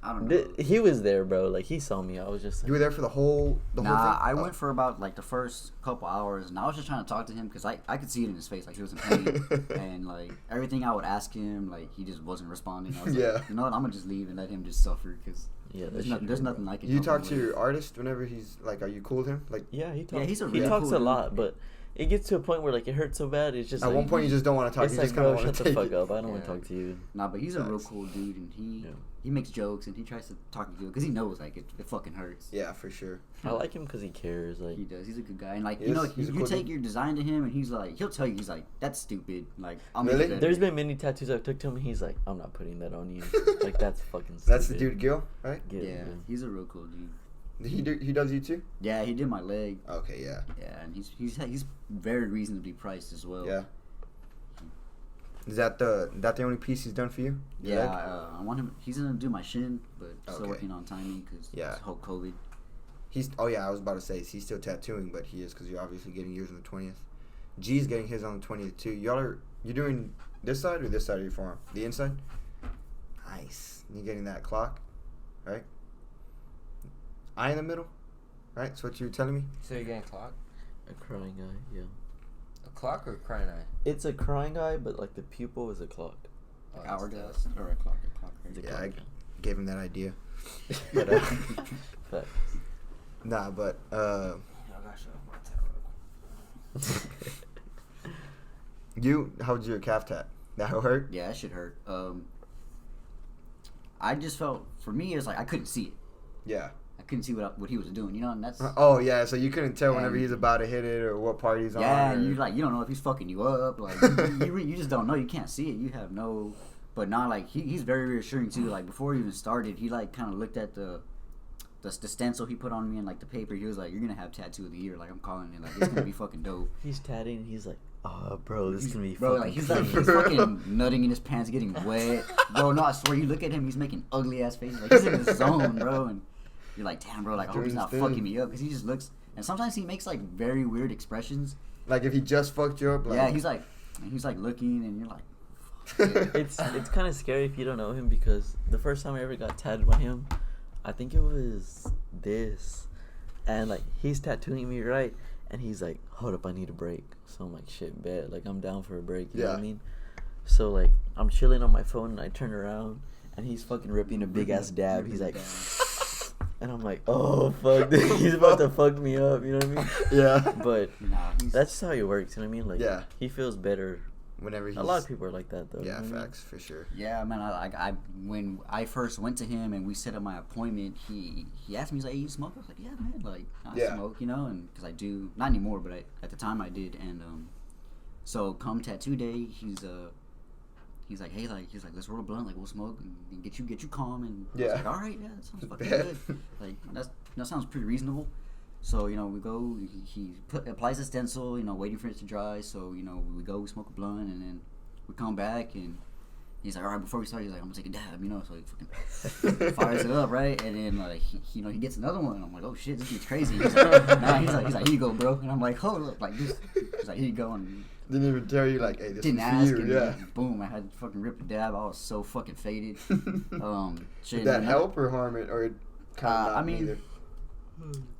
I don't know. he was there, bro. Like, he saw me. I was just like, You were there for the whole thing. I Oh. went for about like the first couple hours, and I was just trying to talk to him because I could see it in his face, like he was in pain, and like everything I would ask him, like he just wasn't responding. I was Yeah. like, you know what, I'm gonna just leave and let him just suffer because yeah, that there's, shit there's hurt, nothing bro. I can. You help talk him to with. your artist whenever he's like, are you cool with him? Like, Yeah, he talks. he's a he really talks cool a dude. lot, but it gets to a point where like it hurts so bad. It's just at like, one point you just don't want to talk. it's You like, just kind of bro, want shut to the take fuck it. up. I don't want Yeah. to talk to you. Nah, but he's a real Facts. cool dude, and Yeah. he makes jokes and he tries to talk you through it because he knows like it fucking hurts. Yeah, for sure. I like him because he cares. Like, He does. He's a good guy, and like He you know, is. He's a you cool take dude. your design to him, and he's like, he'll tell you, he's like, that's stupid. Like, I'll make Really? it better. there's been many tattoos I've took to him, and he's like, I'm not putting that on you. Like, that's fucking stupid. That's the dude, Gil, right? Yeah, he's a real cool dude. He does you too. Yeah, he did my leg. Okay, yeah, Yeah, and he's very reasonably priced as well. yeah. Is that the only piece he's done for you? Your Yeah, leg? I want him. He's gonna do my shin, but still Okay. working on timing because Yeah. whole COVID. He's. Oh yeah, I was about to say he's still tattooing, but he is because you're obviously getting yours on the 20th. G's getting his on the 20th too. You're doing this side or this side of your forearm? The inside. Nice. You're getting that clock, right? Eye in the middle, right? That's what you were telling me. So you're getting a clock? A crying eye, yeah. A clock or a crying eye? It's a crying eye, but like the pupil is a clock. Like that's hourglass or a clock. It's a Yeah, clock, I gave him that idea. But, But, nah, but I got you, how'd your calf tat? That hurt? Yeah, that shit hurt. I just felt, for me, it's like I couldn't see it. Yeah. I couldn't see what he was doing, you know, and that's... Oh, yeah, so you couldn't tell whenever And- he's about to hit it or what part he's on. Yeah, or- and you don't know if he's fucking you up. Like, you just don't know. You can't see it. You have no... But not like, he's very reassuring, too. Like, before he even started, he, like, kind of looked at the stencil he put on me and, like, the paper. He was like, you're going to have tattoo of the year. Like, I'm calling it. Like, it's going to be fucking dope. He's tatting and he's like, oh, bro, this is going to be Bro, fucking like, he's crazy." fucking nutting in his pants, getting wet. Bro, no, I swear, you look at him, he's making ugly ass faces. Like, he's in his zone, bro. And you're like, damn, bro, like, I hope he's not Doing his fucking thing. me up. Because he just looks, and sometimes he makes, like, very weird expressions. Like, if he just fucked you up, like... Yeah, he's like looking, and you're like, It's kind of scary if you don't know him, because the first time I ever got tattooed by him, I think it was this, and like he's tattooing me, right, and he's like, hold up, I need a break. So I'm like, shit, bet, like I'm down for a break, you know what I Yeah. mean? So like I'm chilling on my phone and I turn around and he's fucking ripping a big ass dab. He's like, and I'm like, oh fuck, dude, he's about to fuck me up, you know what I mean? Yeah. But nah, he's... that's just how he works, you know what I mean? Like, Yeah. he feels better. Whenever he's... A lot of people are like that though. Yeah, you know what I mean? facts, for sure. Yeah, man. I when I first went to him and we set up my appointment, he asked me, he's like, hey, you smoke? I was like, yeah, man. Like, I Yeah. smoke, you know, and because I do, not anymore, but at the time I did, and so come tattoo day, he's like, hey, like, he's like, let's roll a blunt, like we'll smoke and get you calm, and I Yeah. was like, all right, yeah, that sounds fucking Bet. good. Like that sounds pretty reasonable. So, you know, we go, he applies the stencil, you know, waiting for it to dry. So, you know, we go, we smoke a blunt, and then we come back, and he's like, all right, before we start, he's like, I'm gonna take a dab, you know, so he fucking fires it up, right? And then, like, he gets another one, and I'm like, oh shit, this dude's crazy. He's like, nah, he's like, here you go, bro. And I'm like, hold up, like, this, he's like, here you go, and Didn't even tell you, like, hey, this didn't is ask, for you. and Yeah. then boom, I had to fucking rip a dab. I was so fucking faded. Shit, Did that and help or harm it? Or kind of not I mean, neither?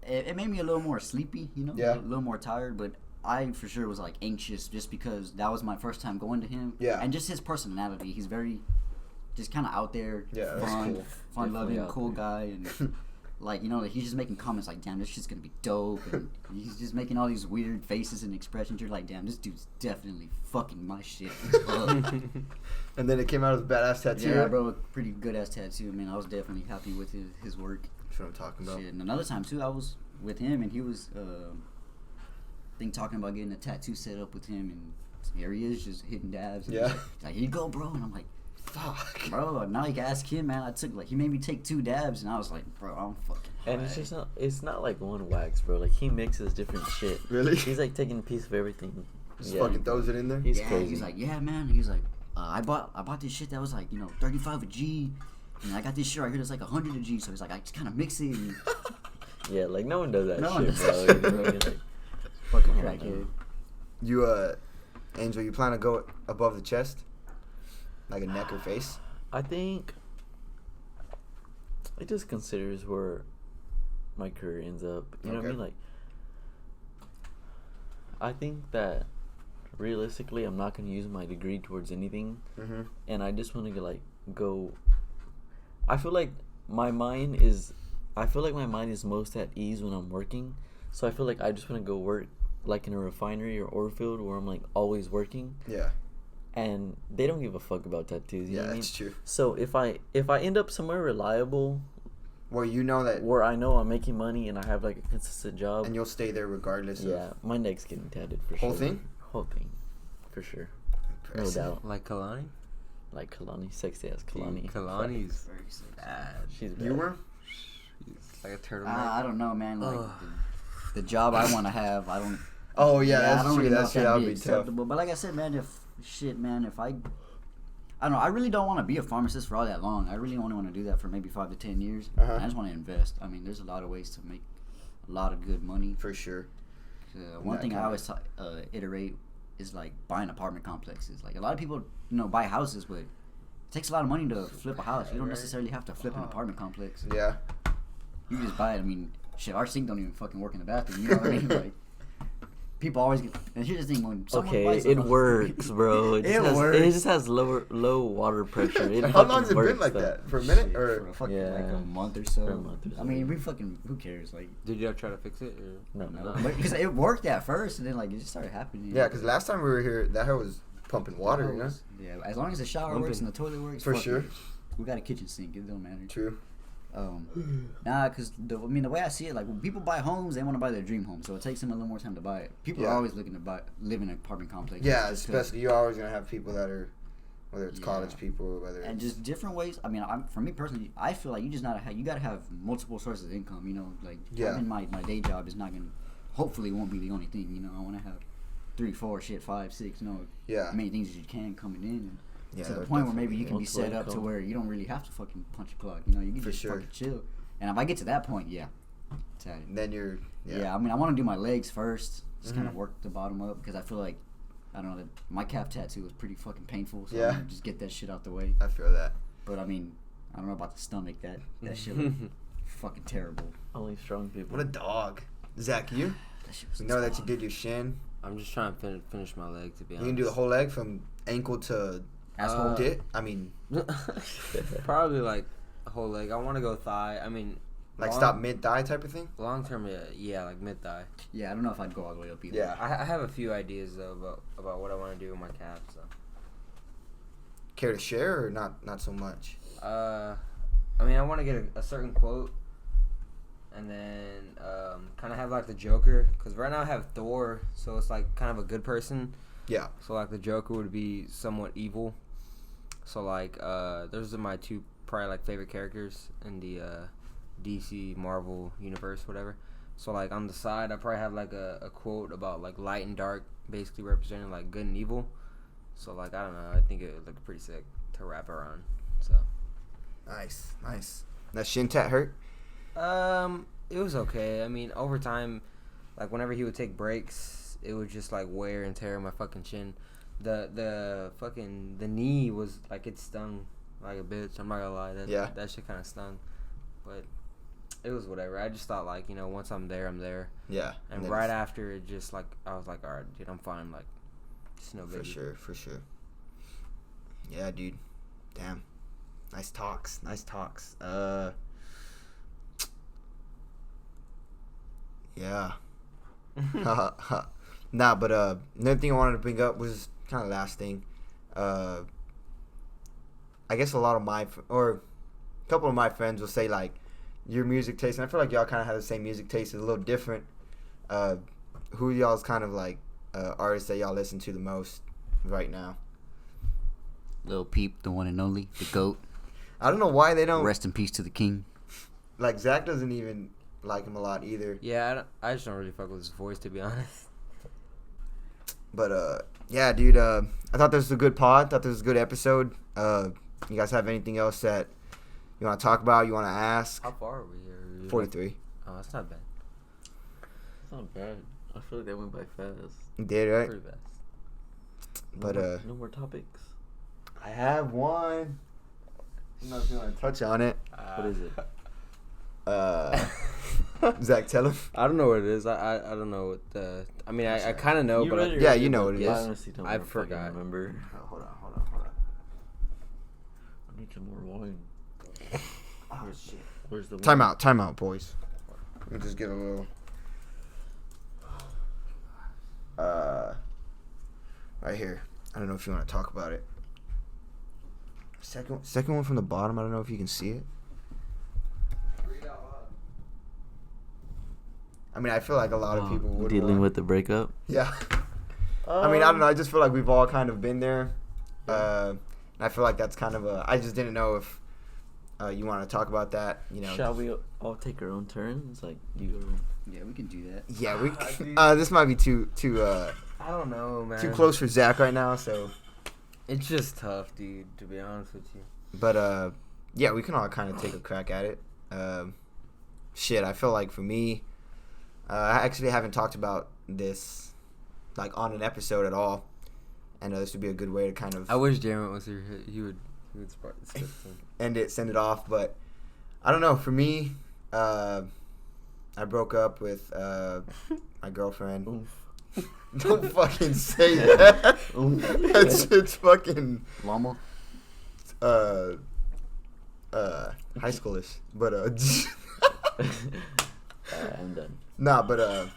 it made me a little more sleepy, you know, Yeah. a little more tired, but I for sure was like anxious just because that was my first time going to him. Yeah. And just his personality, he's very just kind of out there, Yeah, that's fun, cool. fun loving, Definitely out cool there. guy, and like, you know, like, he's just making comments like, damn, this shit's gonna be dope, and he's just making all these weird faces and expressions. You're like, damn, this dude's definitely fucking my shit. And then it came out as a badass tattoo. Yeah, bro, a pretty good ass tattoo. Man, I was definitely happy with his work. That's what I'm talking about. Shit. And another time too, I was with him, and he was, I think, talking about getting a tattoo set up with him, and here he is, just hitting dabs. And Yeah. he's like, here you go, bro. And I'm like, Fuck. bro. Now you can ask him, man. He made me take 2 dabs, and I was like, bro, I'm fucking. And it's not like one wax, bro. Like he mixes different shit. Really? He's like taking a piece of everything. Just Yeah. fucking throws it in there? He's yeah, crazy. he's like, yeah, man. He's like, I bought this shit that was like, you know, 35 a G, and I got this shit right here that's like 100 a G. So he's like, I just kind of mix it. And Yeah, like no one does that No one shit, does bro. that You know what I mean? Like, fucking I don't crackhead. know. You, Angel, you plan to go above the chest? Like a neck or face? I think it just considers where my career ends up. You know what I Okay. mean? Like, I think that realistically, I'm not gonna use my degree towards anything, Mm-hmm. and I just want to like go. I feel like my mind is most at ease when I'm working. So I feel like I just want to go work like in a refinery or oil field where I'm like always working, Yeah. and they don't give a fuck about tattoos. You know Yeah, what I mean? that's true. So if I end up somewhere reliable Well, you know that, where I know I'm making money and I have like a consistent job, and you'll stay there regardless yeah, of... my neck's getting tatted for Whole sure. thing? Whole thing, for sure, no Impressive. doubt. Like Kalani? Like Kalani, sexy ass Kalani. Kalani's Very sick. bad. She's bad. You were? She's like a turtle. I don't know, man. Like Ugh. the job I want to have, I don't. Oh, yeah, I that's don't true. really know That's if true. That that'd would be tough. acceptable. But like I said, man, if I don't know. I really don't want to be a pharmacist for all that long. I really only want to do that for maybe 5 to 10 years. Uh-huh. And I just want to invest. I mean, there's a lot of ways to make a lot of good money. For sure. One thing I always iterate is like buying apartment complexes. Like a lot of people, buy houses, but it takes a lot of money to flip a house. You don't necessarily have to flip an apartment complex. Yeah. You just buy it. I mean, shit, our sink don't even fucking work in the bathroom. You know what I mean? Like, people always get. And here's the thing: when someone buys it works, bro. It just has low water pressure. How long has it been like that? For a minute shit, or for a fucking, Yeah. like a month or so? For a month or so. I mean, who cares? Like, Did you ever try to fix it? Or? No. because it worked at first, and then like it just started happening. Yeah, because last time we were here, that hair was pumping water. You know. Yeah, as long as the shower works and the toilet works, For fuck sure. it. We got a kitchen sink. It don't matter. True. Because the way I see it, like when people buy homes, they want to buy their dream home, so it takes them a little more time to buy it. People are always looking to live in an apartment complex. Yeah, especially you're always gonna have people that are, whether it's Yeah. college people, whether and it's just different ways. I mean, for me personally, I feel like you gotta have multiple sources of income. Like having my day job is not gonna, hopefully, won't be the only thing. I want to have 3, 4, 5, 6. Many things as you can coming in. yeah, To the point where maybe you can be multiple set up to income. where you don't really have to fucking punch a clock. You can For just sure. fucking chill. And if I get to that point, then you're I mean, I want to do my legs first, just kind Mhm. of work the bottom up because I feel like, I don't know, that my calf tattoo was pretty fucking painful. So Yeah. I'm gonna just get that shit out the way. I feel that. But I mean, I don't know about the stomach. That shit was fucking terrible. Only strong people. What a dog, Zach. You That shit was. we know that you tough. did your shin. I'm just trying to finish my leg, to be You honest. can do the whole leg from ankle to Asshole. dit. I mean, Probably like a whole leg. I want to go thigh. I mean, like long, stop mid thigh type of thing. Long term, yeah, like mid thigh. Yeah, I don't know if I'd go all the way up either. Yeah. I have a few ideas though about what I want to do with my calf. So, Care to share or not so much? I mean, I want to get a certain quote, and then kind of have like the Joker, because right now I have Thor, so it's like kind of a good person. Yeah. So like the Joker would be somewhat evil. So like those are my two probably like favorite characters in the DC Marvel universe, whatever. So like on the side I probably have like a quote about like light and dark, basically representing like good and evil. So like I don't know, I think it would look pretty sick to wrap around. So Nice. That shin tat hurt. it was okay. I mean, over time, like whenever he would take breaks, it would just like wear and tear my fucking chin. The knee was like, it stung like a bitch. I'm not gonna lie, that shit kind of stung, but it was whatever. I just thought like, once I'm there, I'm there. Yeah. And right after, it just like I was like, all right, dude, I'm fine. Like, it's no biggie. For sure. Yeah, dude. Damn. Nice talks. Yeah. Nah, but another thing I wanted to bring up was kind of last thing. I guess a lot of a couple of my friends will say like your music taste, and I feel like y'all kind of have the same music taste. It's a little different. Who y'all's kind of like artists that y'all listen to the most right now? Lil Peep, the one and only, the GOAT. I don't know why they don't. Rest in peace to the king. Like Zach doesn't even like him a lot either. Yeah, I just don't really fuck with his voice, to be honest. But yeah, dude. I thought this was a good pod. Thought this was a good episode. You guys have anything else that you want to talk about? You want to ask? How far are we? 43. Oh, that's not bad. It's not bad. I feel like that went by fast. You did, right? Pretty bad. But no more topics. I have one. I don't know if you want to touch on it. What is it? Zach, tell him. I don't know what it is. I don't know what the. I mean, I kind of know, You but read it yeah, already, you know but what it I is. honestly don't I fucking forgot. remember. Hold on. I need some more wine. Oh shit. Where's the Time wine? out, boys. Let me just get a little. Right here. I don't know if you want to talk about it. Second one from the bottom. I don't know if you can see it. I mean, I feel like a lot of people would dealing with the breakup. Yeah. I mean, I don't know. I just feel like we've all kind of been there. And I feel like that's kind of I just didn't know if you want to talk about that. Shall we all take our own turns? Like you. Yeah, we can do that. Yeah, we. This might be too I don't know, man. too close for Zach right now. So, It's just tough, dude. To be honest with you. but yeah, we can all kind of take a crack at it. Shit, I feel like for me, I actually haven't talked about this like on an episode at all, and this would be a good way to kind of I wish Jeremy was here. He would send it off. But I don't know. For me, I broke up with my girlfriend. Oof. Don't fucking say that. That shit's fucking Llama. High schoolish, but I'm done. nah, but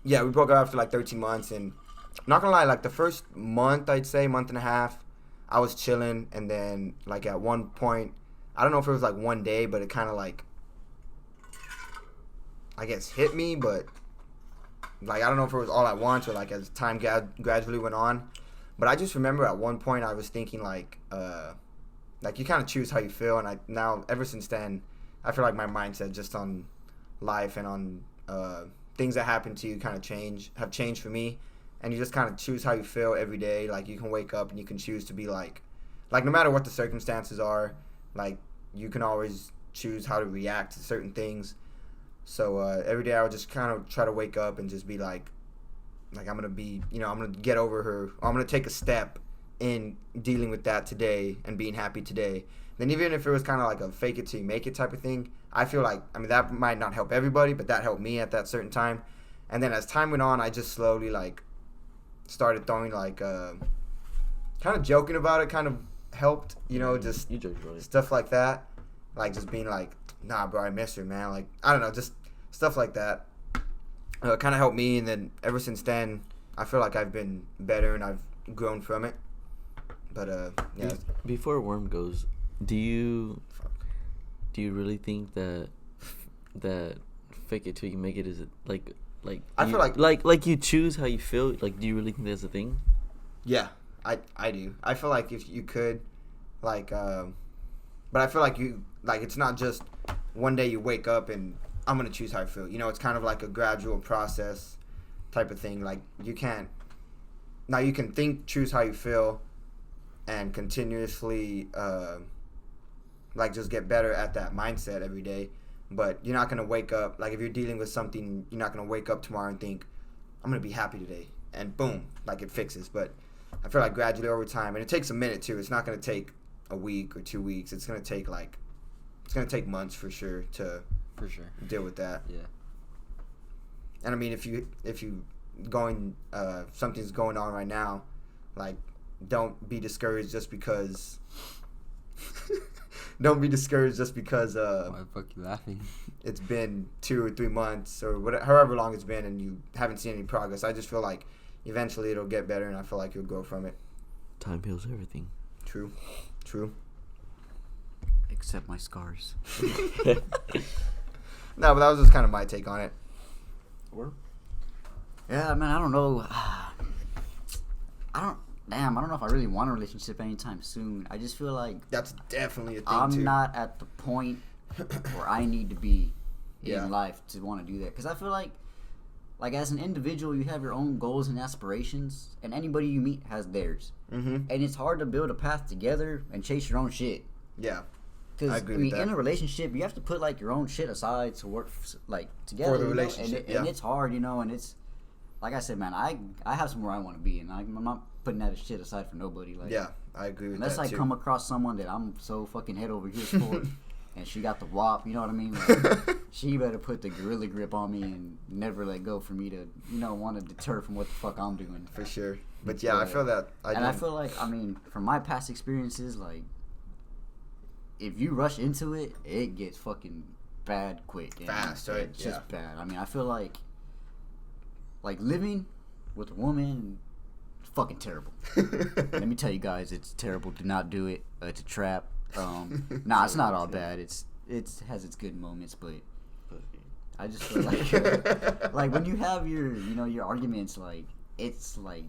yeah, we broke up after like 13 months, and not gonna lie, like the first month, I'd say month and a half, I was chilling, and then like at one point, I don't know if it was like one day, but it kind of like, I guess, hit me, but like I don't know if it was all at once or like as time gradually went on, but I just remember at one point I was thinking like you kind of choose how you feel, and I now ever since then, I feel like my mindset just on life and on things that happen to you kind of have changed for me, and you just kind of choose how you feel every day. Like you can wake up and you can choose to be like no matter what the circumstances are, like you can always choose how to react to certain things. So every day I would just kind of try to wake up and just be like I'm gonna be, I'm gonna get over her. I'm gonna take a step in dealing with that today and being happy today. Then even if it was kind of like a fake it till you make it type of thing, I feel like, that might not help everybody, but that helped me at that certain time. And then as time went on, I just slowly like started throwing like kind of joking about it kind of helped, just You joked about it. stuff like that. Like just being like, nah, bro, I miss her, man. Like, I don't know, just stuff like that. Kind of helped me, and then ever since then, I feel like I've been better and I've grown from it. But yeah. Before Worm goes, do you really think that fake it till you make it is like I feel like you choose how you feel? Like, do you really think that's a thing? Yeah, I do. I feel like if you could, like, but I feel like it's not just one day you wake up and I'm gonna choose how I feel. It's kind of like a gradual process type of thing. Like you can choose how you feel, and continuously like just get better at that mindset every day. But you're not gonna wake up, like if you're dealing with something, you're not gonna wake up tomorrow and think I'm gonna be happy today and boom, like it fixes. But I feel like gradually over time, and it takes a minute too. It's not gonna take a week or 2 weeks. It's gonna take months for sure to deal with that. Yeah. And I mean, if you something's going on right now, like don't be discouraged just because why the fuck you laughing? It's been 2 or 3 months or whatever, however long it's been, and you haven't seen any progress. I just feel like eventually it'll get better, and I feel like you'll grow from it. Time heals everything. True. Except my scars. No, but that was just kind of my take on it. Yeah, man, I don't know. I don't know if I really want a relationship anytime soon. I just feel like That's definitely a thing I'm too. not at the point where I need to be Yeah. in life to want to do that. Because I feel like as an individual, you have your own goals and aspirations, and anybody you meet has theirs. Mm-hmm. And it's hard to build a path together and chase your own shit. Yeah. Because I agree with that. in a relationship, you have to put like your own shit aside to work together For the you know? relationship, and it's hard, and it's like I said, man. I have somewhere I want to be, and I'm not putting that shit aside for nobody. Like, Yeah, I agree with unless that I too. come across someone that I'm so fucking head over heels for, and she got the wop, you know what I mean? Like, she better put the gorilla grip on me and never let go for me to, want to deter from what the fuck I'm doing. For sure. But yeah, I feel that. I feel like, from my past experiences, like, if you rush into it, it gets fucking bad quick. Fast, right? It's just bad. I feel like living with a woman is fucking terrible. Let me tell you guys, it's terrible. Do not do it. It's a trap. Nah, it's not all bad. It has its good moments, but I just feel like when you have your your arguments, like it's like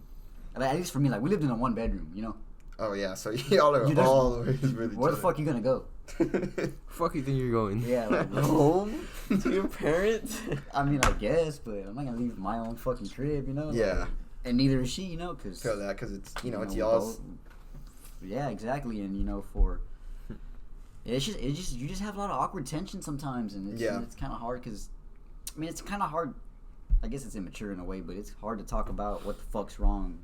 at least for me, like we lived in a 1-bedroom, Oh yeah, so y'all are You just- always with each Where the other. fuck you gonna go? Fuck you think you're going? Yeah, like, Home to your parents. I guess, but I'm not gonna leave my own fucking crib, Yeah. Like, and neither is she, because Feel that because it's it's y'all's. Yeah, exactly, and for it's just you just have a lot of awkward tension sometimes, and it's kind of hard because I mean, it's kind of hard. I guess it's immature in a way, but it's hard to talk about what the fuck's wrong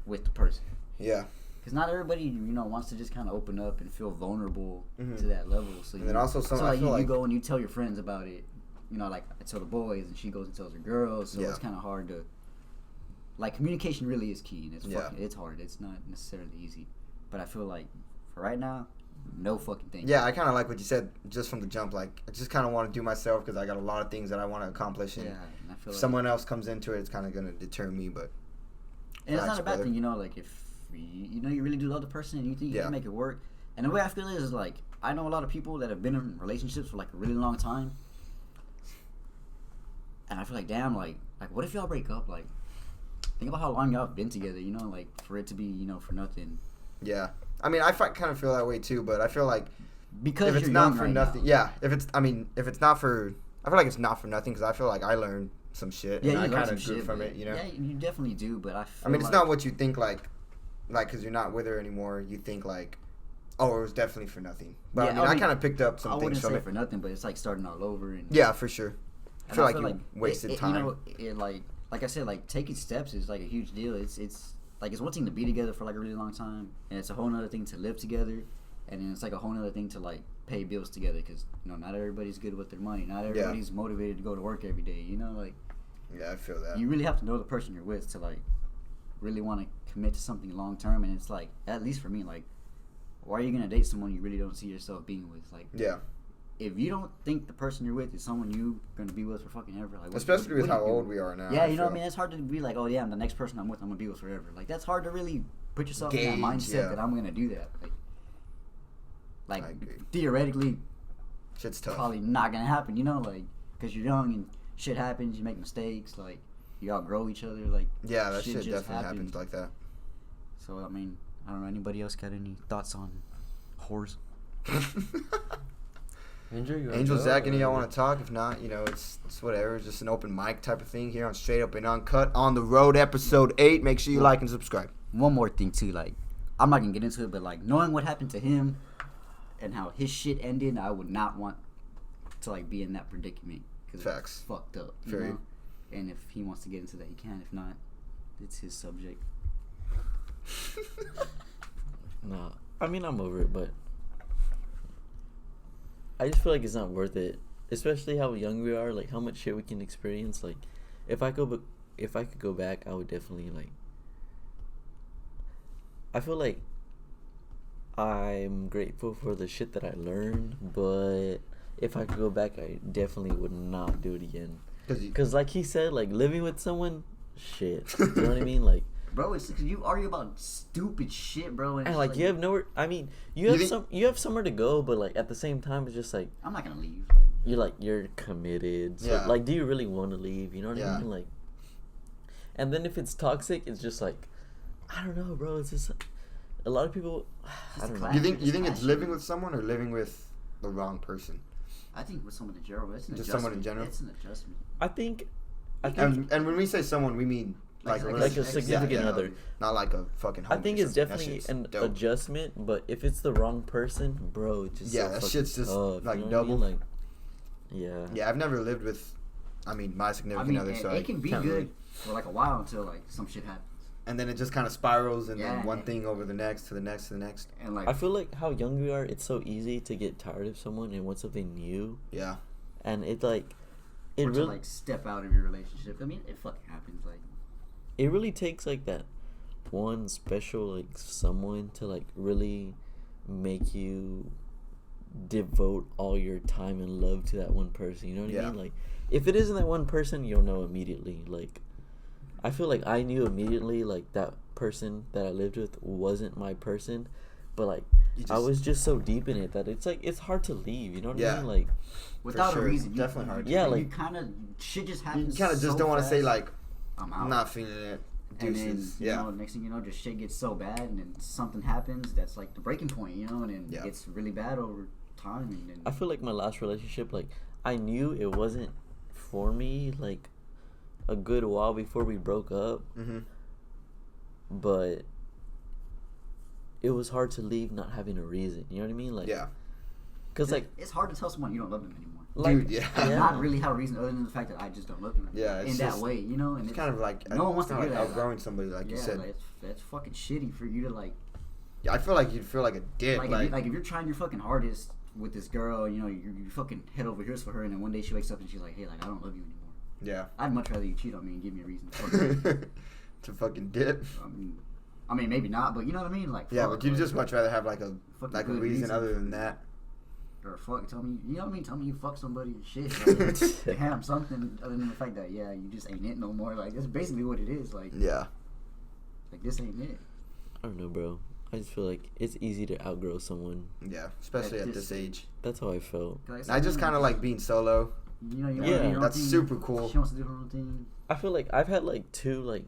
with the person. Yeah. Because not everybody, wants to just kind of open up and feel vulnerable to that level. So And then also you go and you tell your friends about it. Like I tell the boys, and she goes and tells her girls. So it's kind of hard to. Like, communication really is key, and it's hard. It's not necessarily easy, but I feel like for right now, no fucking thing. Yeah, I kind of like what you said just from the jump. Like, I just kind of want to do myself because I got a lot of things that I want to accomplish. And I feel if someone else comes into it, it's kind of going to deter me. But and it's not a bad thing, Like if you really do love the person and you think you can make it work. And the way I feel is like I know a lot of people that have been in relationships for like a really long time, and I feel like damn, like what if y'all break up? Like, think about how long y'all have been together. Like for it to be for nothing. Yeah. I mean, I kind of feel that way too, but I feel like because if it's you're not young for right nothing, now. if it's not for, I feel like it's not for nothing because I feel like I learned some shit and I kind of grew from it, Yeah, you definitely do, but I mean, it's not what you think like because you're not with her anymore. You think like, oh, it was definitely for nothing. But I kind of picked up some things from it. I wouldn't say for nothing, but it's like starting all over. And yeah, for sure. I feel like you wasted time. Like I said, like taking steps is like a huge deal. It's like it's one thing to be together for like a really long time, and it's a whole other thing to live together, and then it's like a whole other thing to like pay bills together because not everybody's good with their money. Not everybody's motivated to go to work every day. Like. Yeah, I feel that. You really have to know the person you're with to like really want to commit to something long term, and it's like at least for me, like, why are you gonna date someone you really don't see yourself being with? Like, yeah. If you don't think the person you're with is someone you're gonna be with for fucking ever, like, especially with how old we are now. Yeah, you know what I mean. It's hard to be like, oh yeah, I'm the next person I'm with, I'm gonna be with forever. Like that's hard to really put yourself in that mindset that I'm gonna do that. Like theoretically, shit's tough. Probably not gonna happen. Like because you're young and shit happens. You make mistakes. Like you outgrow each other. Like yeah, that shit definitely happens like that. So I mean, I don't know. Anybody else got any thoughts on whores? Angel, Zach, any of y'all want to talk? If not, it's whatever. It's just an open mic type of thing here on Straight Up and Uncut on the Road, episode 8. Make sure you like and subscribe. One more thing too, like I'm not gonna get into it, but like knowing what happened to him and how his shit ended, I would not want to like be in that predicament because it's fucked up. You know? And if he wants to get into that, he can. If not, it's his subject. No, I mean I'm over it, but I just feel like it's not worth it, especially how young we are. Like how much shit we can experience. Like if I could go back, I would definitely like. I feel like I'm grateful for the shit that I learned, but if I could go back, I definitely would not do it again. Because like he said, like living with someone, shit. You know what I mean? Like. Bro, it's because you argue about stupid shit, bro. And like you have nowhere. I mean, you have somewhere to go, but like at the same time, it's just like I'm not gonna leave. You're committed. So like, do you really want to leave? You know what I mean? Like, and then if it's toxic, it's just like, I don't know, bro. It's just a lot of people. I don't know. You think it's living with someone or living with the wrong person? I think with someone in general, it's an just adjustment. Someone in general. It's an adjustment. I think. And when we say someone, we mean. Like a significant other. Not like a fucking homie. I think it's definitely an adjustment, but if it's the wrong person, bro, it's just that shit's just tough, like you know double. Like, yeah. Yeah, I've never lived with, my significant other. So it can be good for like a while until like some shit happens. And then it just kind of spirals, and then one thing over the next to the next to the next. And like I feel like how young we are, it's so easy to get tired of someone and want something new. Yeah. And it like, or to like step out of your relationship. I mean, it fucking happens. Like. It really takes like that one special like someone to like really make you devote all your time and love to that one person. You know what I mean? Like if it isn't that one person, you'll know immediately. Like I feel like I knew immediately like that person that I lived with wasn't my person, but like I was just so deep in it that it's like it's hard to leave. You know what I mean? Like without a reason, definitely hard. Yeah, like you kind of shit just happens. You kind of just don't want to say like. I'm not feeling it. Deuces. And then, next thing you know, just shit gets so bad, and then something happens that's like the breaking point, and then it gets really bad over time. And then I feel like my last relationship, like, I knew it wasn't for me, like, a good while before we broke up. Mm-hmm. But it was hard to leave not having a reason. You know what I mean? Like, yeah. Because, like, it's hard to tell someone you don't love them anymore. Like, Dude, yeah. not really have a reason other than the fact that I just don't love you. Yeah, in it's that just- way, you know. And It's kind of like no one wants to kinda hear like that. outgrowing somebody, like you said. Like, that's fucking shitty for you to like. Yeah, I feel like you'd feel like a dick. Like if you're trying your fucking hardest with this girl, you know, you fucking head over heels for her, and then one day she wakes up and she's like, hey, like I don't love you anymore. yeah. I'd much rather you cheat on me and give me a reason. To To fucking dip. I mean, maybe not, but you know what I mean. Like, Yeah, fuck, but you'd like, just much rather have like a fucking reason good reason. other than that. Or fuck, tell me, you know what I mean? Tell me you fuck somebody and shit. Like, damn, something other than the fact that, yeah, you just ain't it no more. Like, that's basically what it is. Like, Yeah. like this ain't it. I don't know, bro. I just feel like it's easy to outgrow someone. Yeah, especially At at this this age. That's how I felt. Like, I just kind of like being solo. you know, you Yeah, wanna do your own that's thing. super cool. She wants to do her own thing. I feel like I've had like 2 like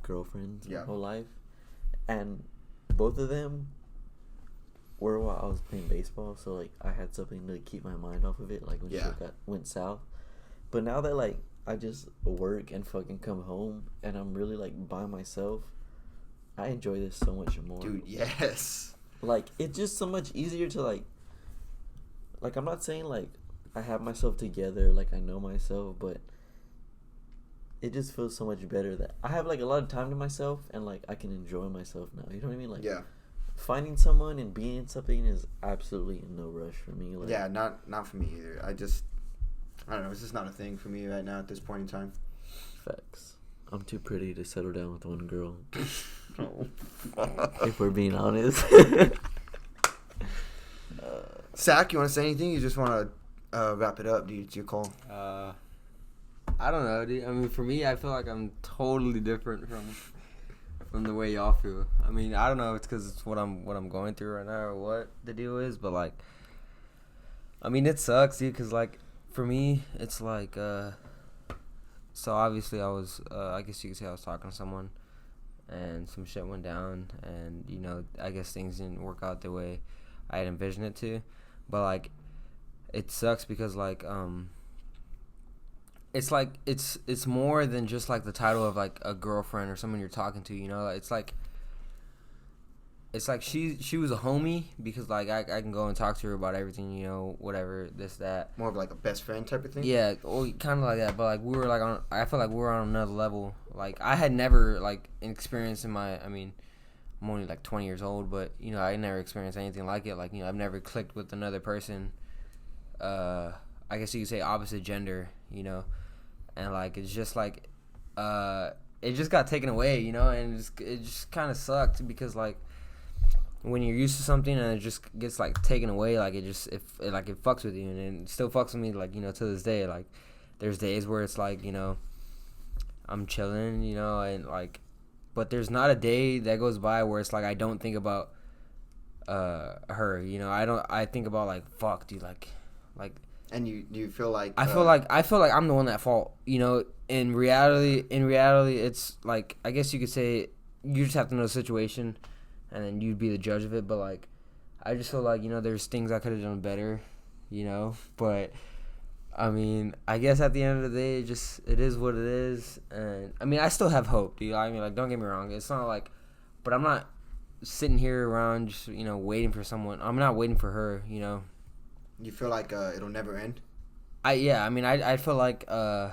girlfriends Yeah. my whole life, and both of them were while I was playing baseball. So like I had something to keep my mind off of it. Like when Yeah. shit went south. But now that like I just work and fucking come home and I'm really like by myself, I enjoy this so much more. Dude, yes. Like it's just so much easier to like I'm not saying like I have myself together, like I know myself, but it just feels so much better that I have like a lot of time to myself and like I can enjoy myself now. You know what I mean? Like Yeah. finding someone and being in something is absolutely no rush for me. Like, Yeah, not for me either. I don't know. It's just not a thing for me right now at this point in time. facts. I'm too pretty to settle down with one girl. Oh. If we're being honest. Zach, you want to say anything? You just want to wrap it up, dude. It's your call. I don't know, dude. I mean, for me, I feel like I'm totally different from the way y'all feel. I mean, I don't know if it's because it's what I'm going through right now or what the deal is, but like, I mean, it sucks, dude. Because like, for me, it's like, so obviously I was, I guess you could say I was talking to someone, and some shit went down, and you know, I guess things didn't work out the way I had envisioned it to, but like, it sucks because like, it's like it's more than just like the title of like a girlfriend or someone you're talking to, you know. It's like she was a homie because like I can go and talk to her about everything, you know, whatever, this, that. More of like a best friend type of thing? Yeah, well, kind of like that, but like we were like on, I feel like we were on another level. Like I had never like experienced in my, I mean, I'm only like 20 years old, but you know, I never experienced anything like it. Like, you know, I've never clicked with another person, I guess you could say opposite gender, you know. And like it's just like it just got taken away, you know, and it just kind of sucked because like when you're used to something and it just gets like taken away, like it fucks with you, and it still fucks with me, like, you know, to this day. Like there's days where it's like, you know, I'm chilling, you know, and like, but there's not a day that goes by where it's like I don't think about her, you know. I think about like, fuck, dude, like. And you feel like I feel like I'm the one at fault, you know. In reality, it's like, I guess you could say you just have to know the situation, and then you'd be the judge of it. But like, I just feel like, you know, there's things I could have done better, you know. But I mean, I guess at the end of the day, it is what it is. And I mean, I still have hope, dude. I mean, like, don't get me wrong. It's not like, but I'm not sitting here around just, you know, waiting for someone. I'm not waiting for her, you know. You feel like it'll never end? I mean, I feel like you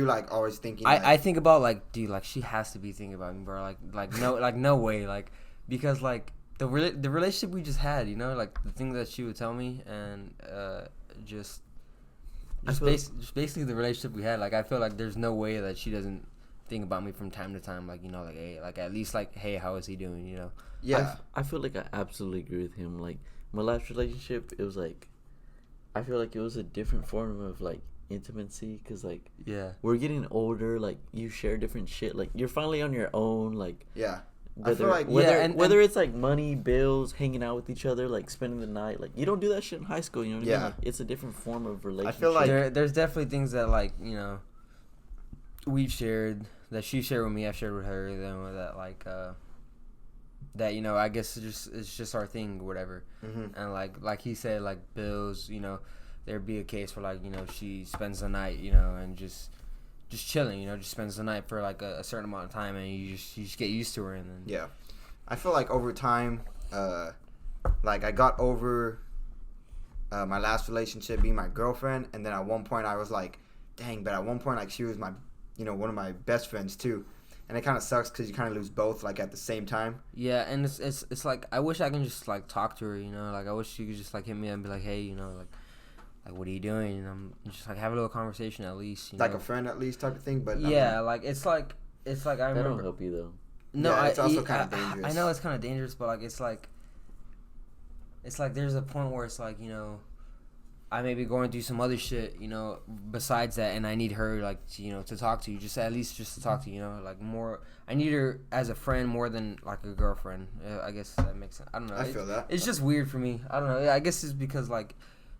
like always thinking. I think about like, dude, like she has to be thinking about me, bro. Like no way, like, because like the relationship we just had, you know, like the things that she would tell me, and just basically the relationship we had. Like I feel like there's no way that she doesn't think about me from time to time, like, you know, like, hey, like at least like, hey, how is he doing, you know? Yeah, I feel like I absolutely agree with him. Like my last relationship, it was like, I feel like it was a different form of like intimacy, because like, yeah, we're getting older, like you share different shit, like you're finally on your own, like, yeah. whether, I feel like whether it's like money, bills, hanging out with each other, like spending the night, like you don't do that shit in high school, you know what I mean? Like, it's a different form of relationship. I feel like there's definitely things that, like, you know, we've shared, that she shared with me, I've shared with her, then that like that, you know, I guess it's just our thing or whatever. Mm-hmm. And like he said, like bills, you know, there'd be a case where like, you know, she spends the night, you know, and just chilling, you know, just spends the night for like a certain amount of time, and you just get used to her, and then yeah. I feel like over time, like I got over my last relationship being my girlfriend, and then at one point I was like, dang, but at one point like she was my, one of my best friends too, and it kind of sucks because you kind of lose both like at the same time. Yeah, and it's like I wish I can just like talk to her, like I wish she could just like hit me up and be like, hey, like what are you doing? And I'm just like have a little conversation at least, like a friend at least type of thing. But yeah, like it's like I remember. That don't help you though. No, yeah, it's also kind of dangerous. I know it's kind of dangerous, but like it's like there's a point where it's like I may be going through some other shit, besides that, and I need her like to talk to you, just at least just to talk to you, like more. I need her as a friend more than like a girlfriend. I guess that makes sense. I don't know. I feel that. It's just weird for me. I don't know. I guess it's because like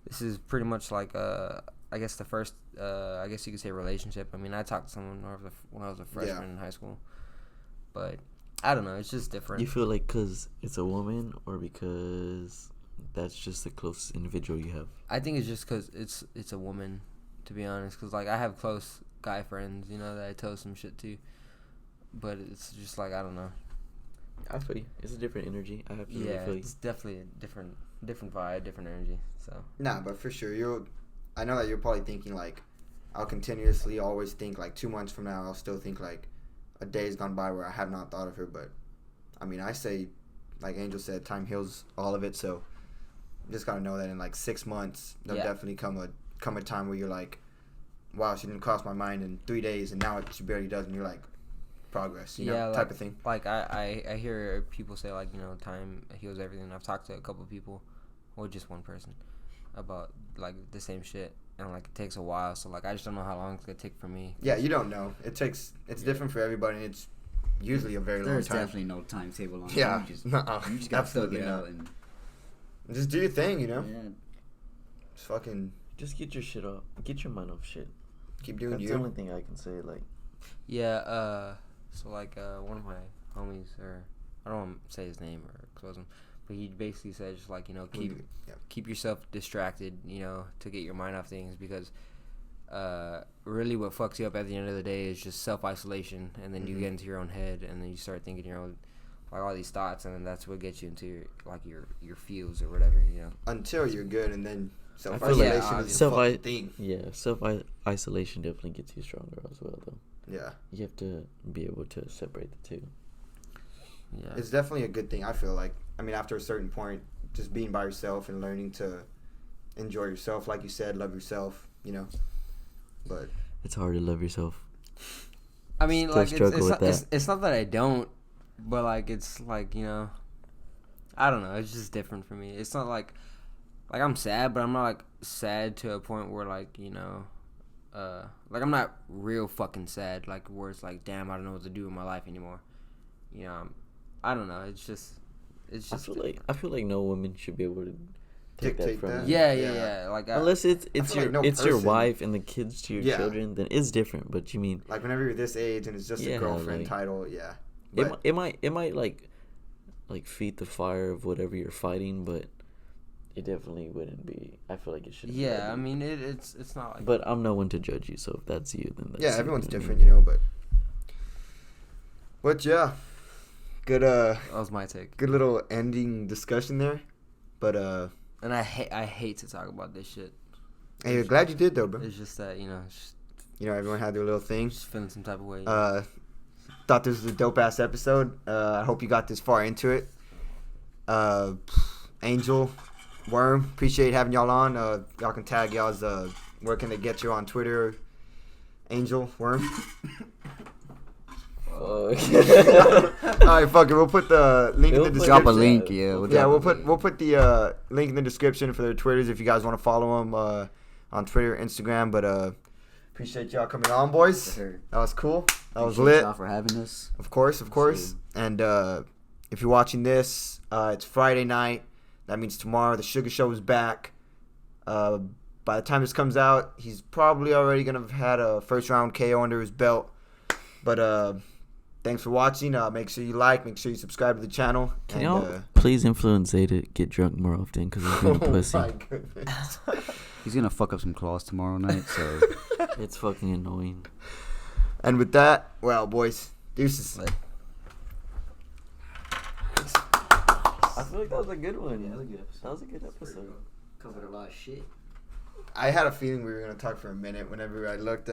this is pretty much like I guess the first I guess you could say relationship. I mean, I talked to someone when I was a freshman in high school. But I don't know. It's just different. You feel like because it's a woman or because that's just the closest individual you have? I think it's just because it's a woman, to be honest. Because, like, I have close guy friends, that I tell some shit to. But it's just, like, I don't know. I feel you. It's a different energy. I absolutely feel you. Yeah, it's definitely a different vibe, different energy. So. Nah, but for sure, I know that you're probably thinking, like, I'll continuously always think, like, 2 months from now, I'll still think, like, a day's gone by where I have not thought of her. But, I mean, I say, like Angel said, time heals all of it. So, you just got to know that in, like, 6 months, there'll definitely come a time where you're like, wow, she didn't cross my mind in 3 days, and now she barely does, and you're like, progress, type of thing. Like, I hear people say, like, time heals everything. I've talked to a couple people, or just one person, about, like, the same shit. And, like, it takes a while. So, like, I just don't know how long it's going to take for me. Yeah, you don't know. It's different for everybody, and it's usually a very long time. There's definitely no timetable on it. Yeah. You just got to thug it out. And just do your thing, Yeah. Just fucking... Just get your shit off. Get your mind off shit. Keep doing That's you. the only thing I can say, like... Yeah, so, like, one of my homies, or I don't want to say his name or close him, but he basically said just, like, keep yourself distracted, to get your mind off things, because really what fucks you up at the end of the day is just self-isolation, and then you get into your own head, and then you start thinking your own, like, all these thoughts, and then that's what gets you into your feels or whatever, Until you're good, and then self-isolation is the fucking thing. Yeah, self-isolation definitely gets you stronger as well, though. Yeah. You have to be able to separate the two. Yeah. It's definitely a good thing, I feel like. I mean, after a certain point, just being by yourself and learning to enjoy yourself, like you said, love yourself, But it's hard to love yourself. I mean, like, it's not that I don't, but, like, it's like, I don't know. It's just different for me. It's not like I'm sad, but I'm not, like, sad to a point where, like, like, I'm not real fucking sad, like, where it's like, damn, I don't know what to do with my life anymore. I don't know. It's just. I feel like no woman should be able to take that from you. Yeah. Like, unless it's your wife and the kids to your children, then it's different. But you mean, like, whenever you're this age and it's just a girlfriend title, But it might like feed the fire of whatever you're fighting, but it definitely wouldn't be. I feel like it should. Yeah, I mean, it's not like. But I'm no one to judge you, so if that's you, then that's everyone's different, But yeah, good. That was my take. Good little ending discussion there, but And I hate to talk about this shit. Hey, glad you did though, bro. It's just that everyone had their little thing. Just feeling some type of way. Thought this was a dope ass episode. I hope you got this far into it. Angel, Worm, appreciate having y'all on. Y'all can tag y'all's where can they get you on Twitter? Angel, Worm. All right, fuck it. We'll put the link in the description. Drop a link, We'll put the link in the description for their Twitters if you guys want to follow them on Twitter, Instagram. But appreciate y'all coming on, boys. Sure. That was cool. That was Appreciate lit. y'all for having us. Of course. And if you're watching this, it's Friday night. That means tomorrow the Sugar Show is back. By the time this comes out, he's probably already gonna have had a first round KO under his belt. But thanks for watching. Make sure you like. Make sure you subscribe to the channel. Can y'all please influence Zay to get drunk more often because he's been a pussy. My goodness. He's gonna fuck up some claws tomorrow night, so it's fucking annoying. And with that, well, boys, deuces. I feel like that was a good one. yeah, that was a good episode. That was a good episode. Covered a lot of shit. I had a feeling we were gonna talk for a minute whenever I looked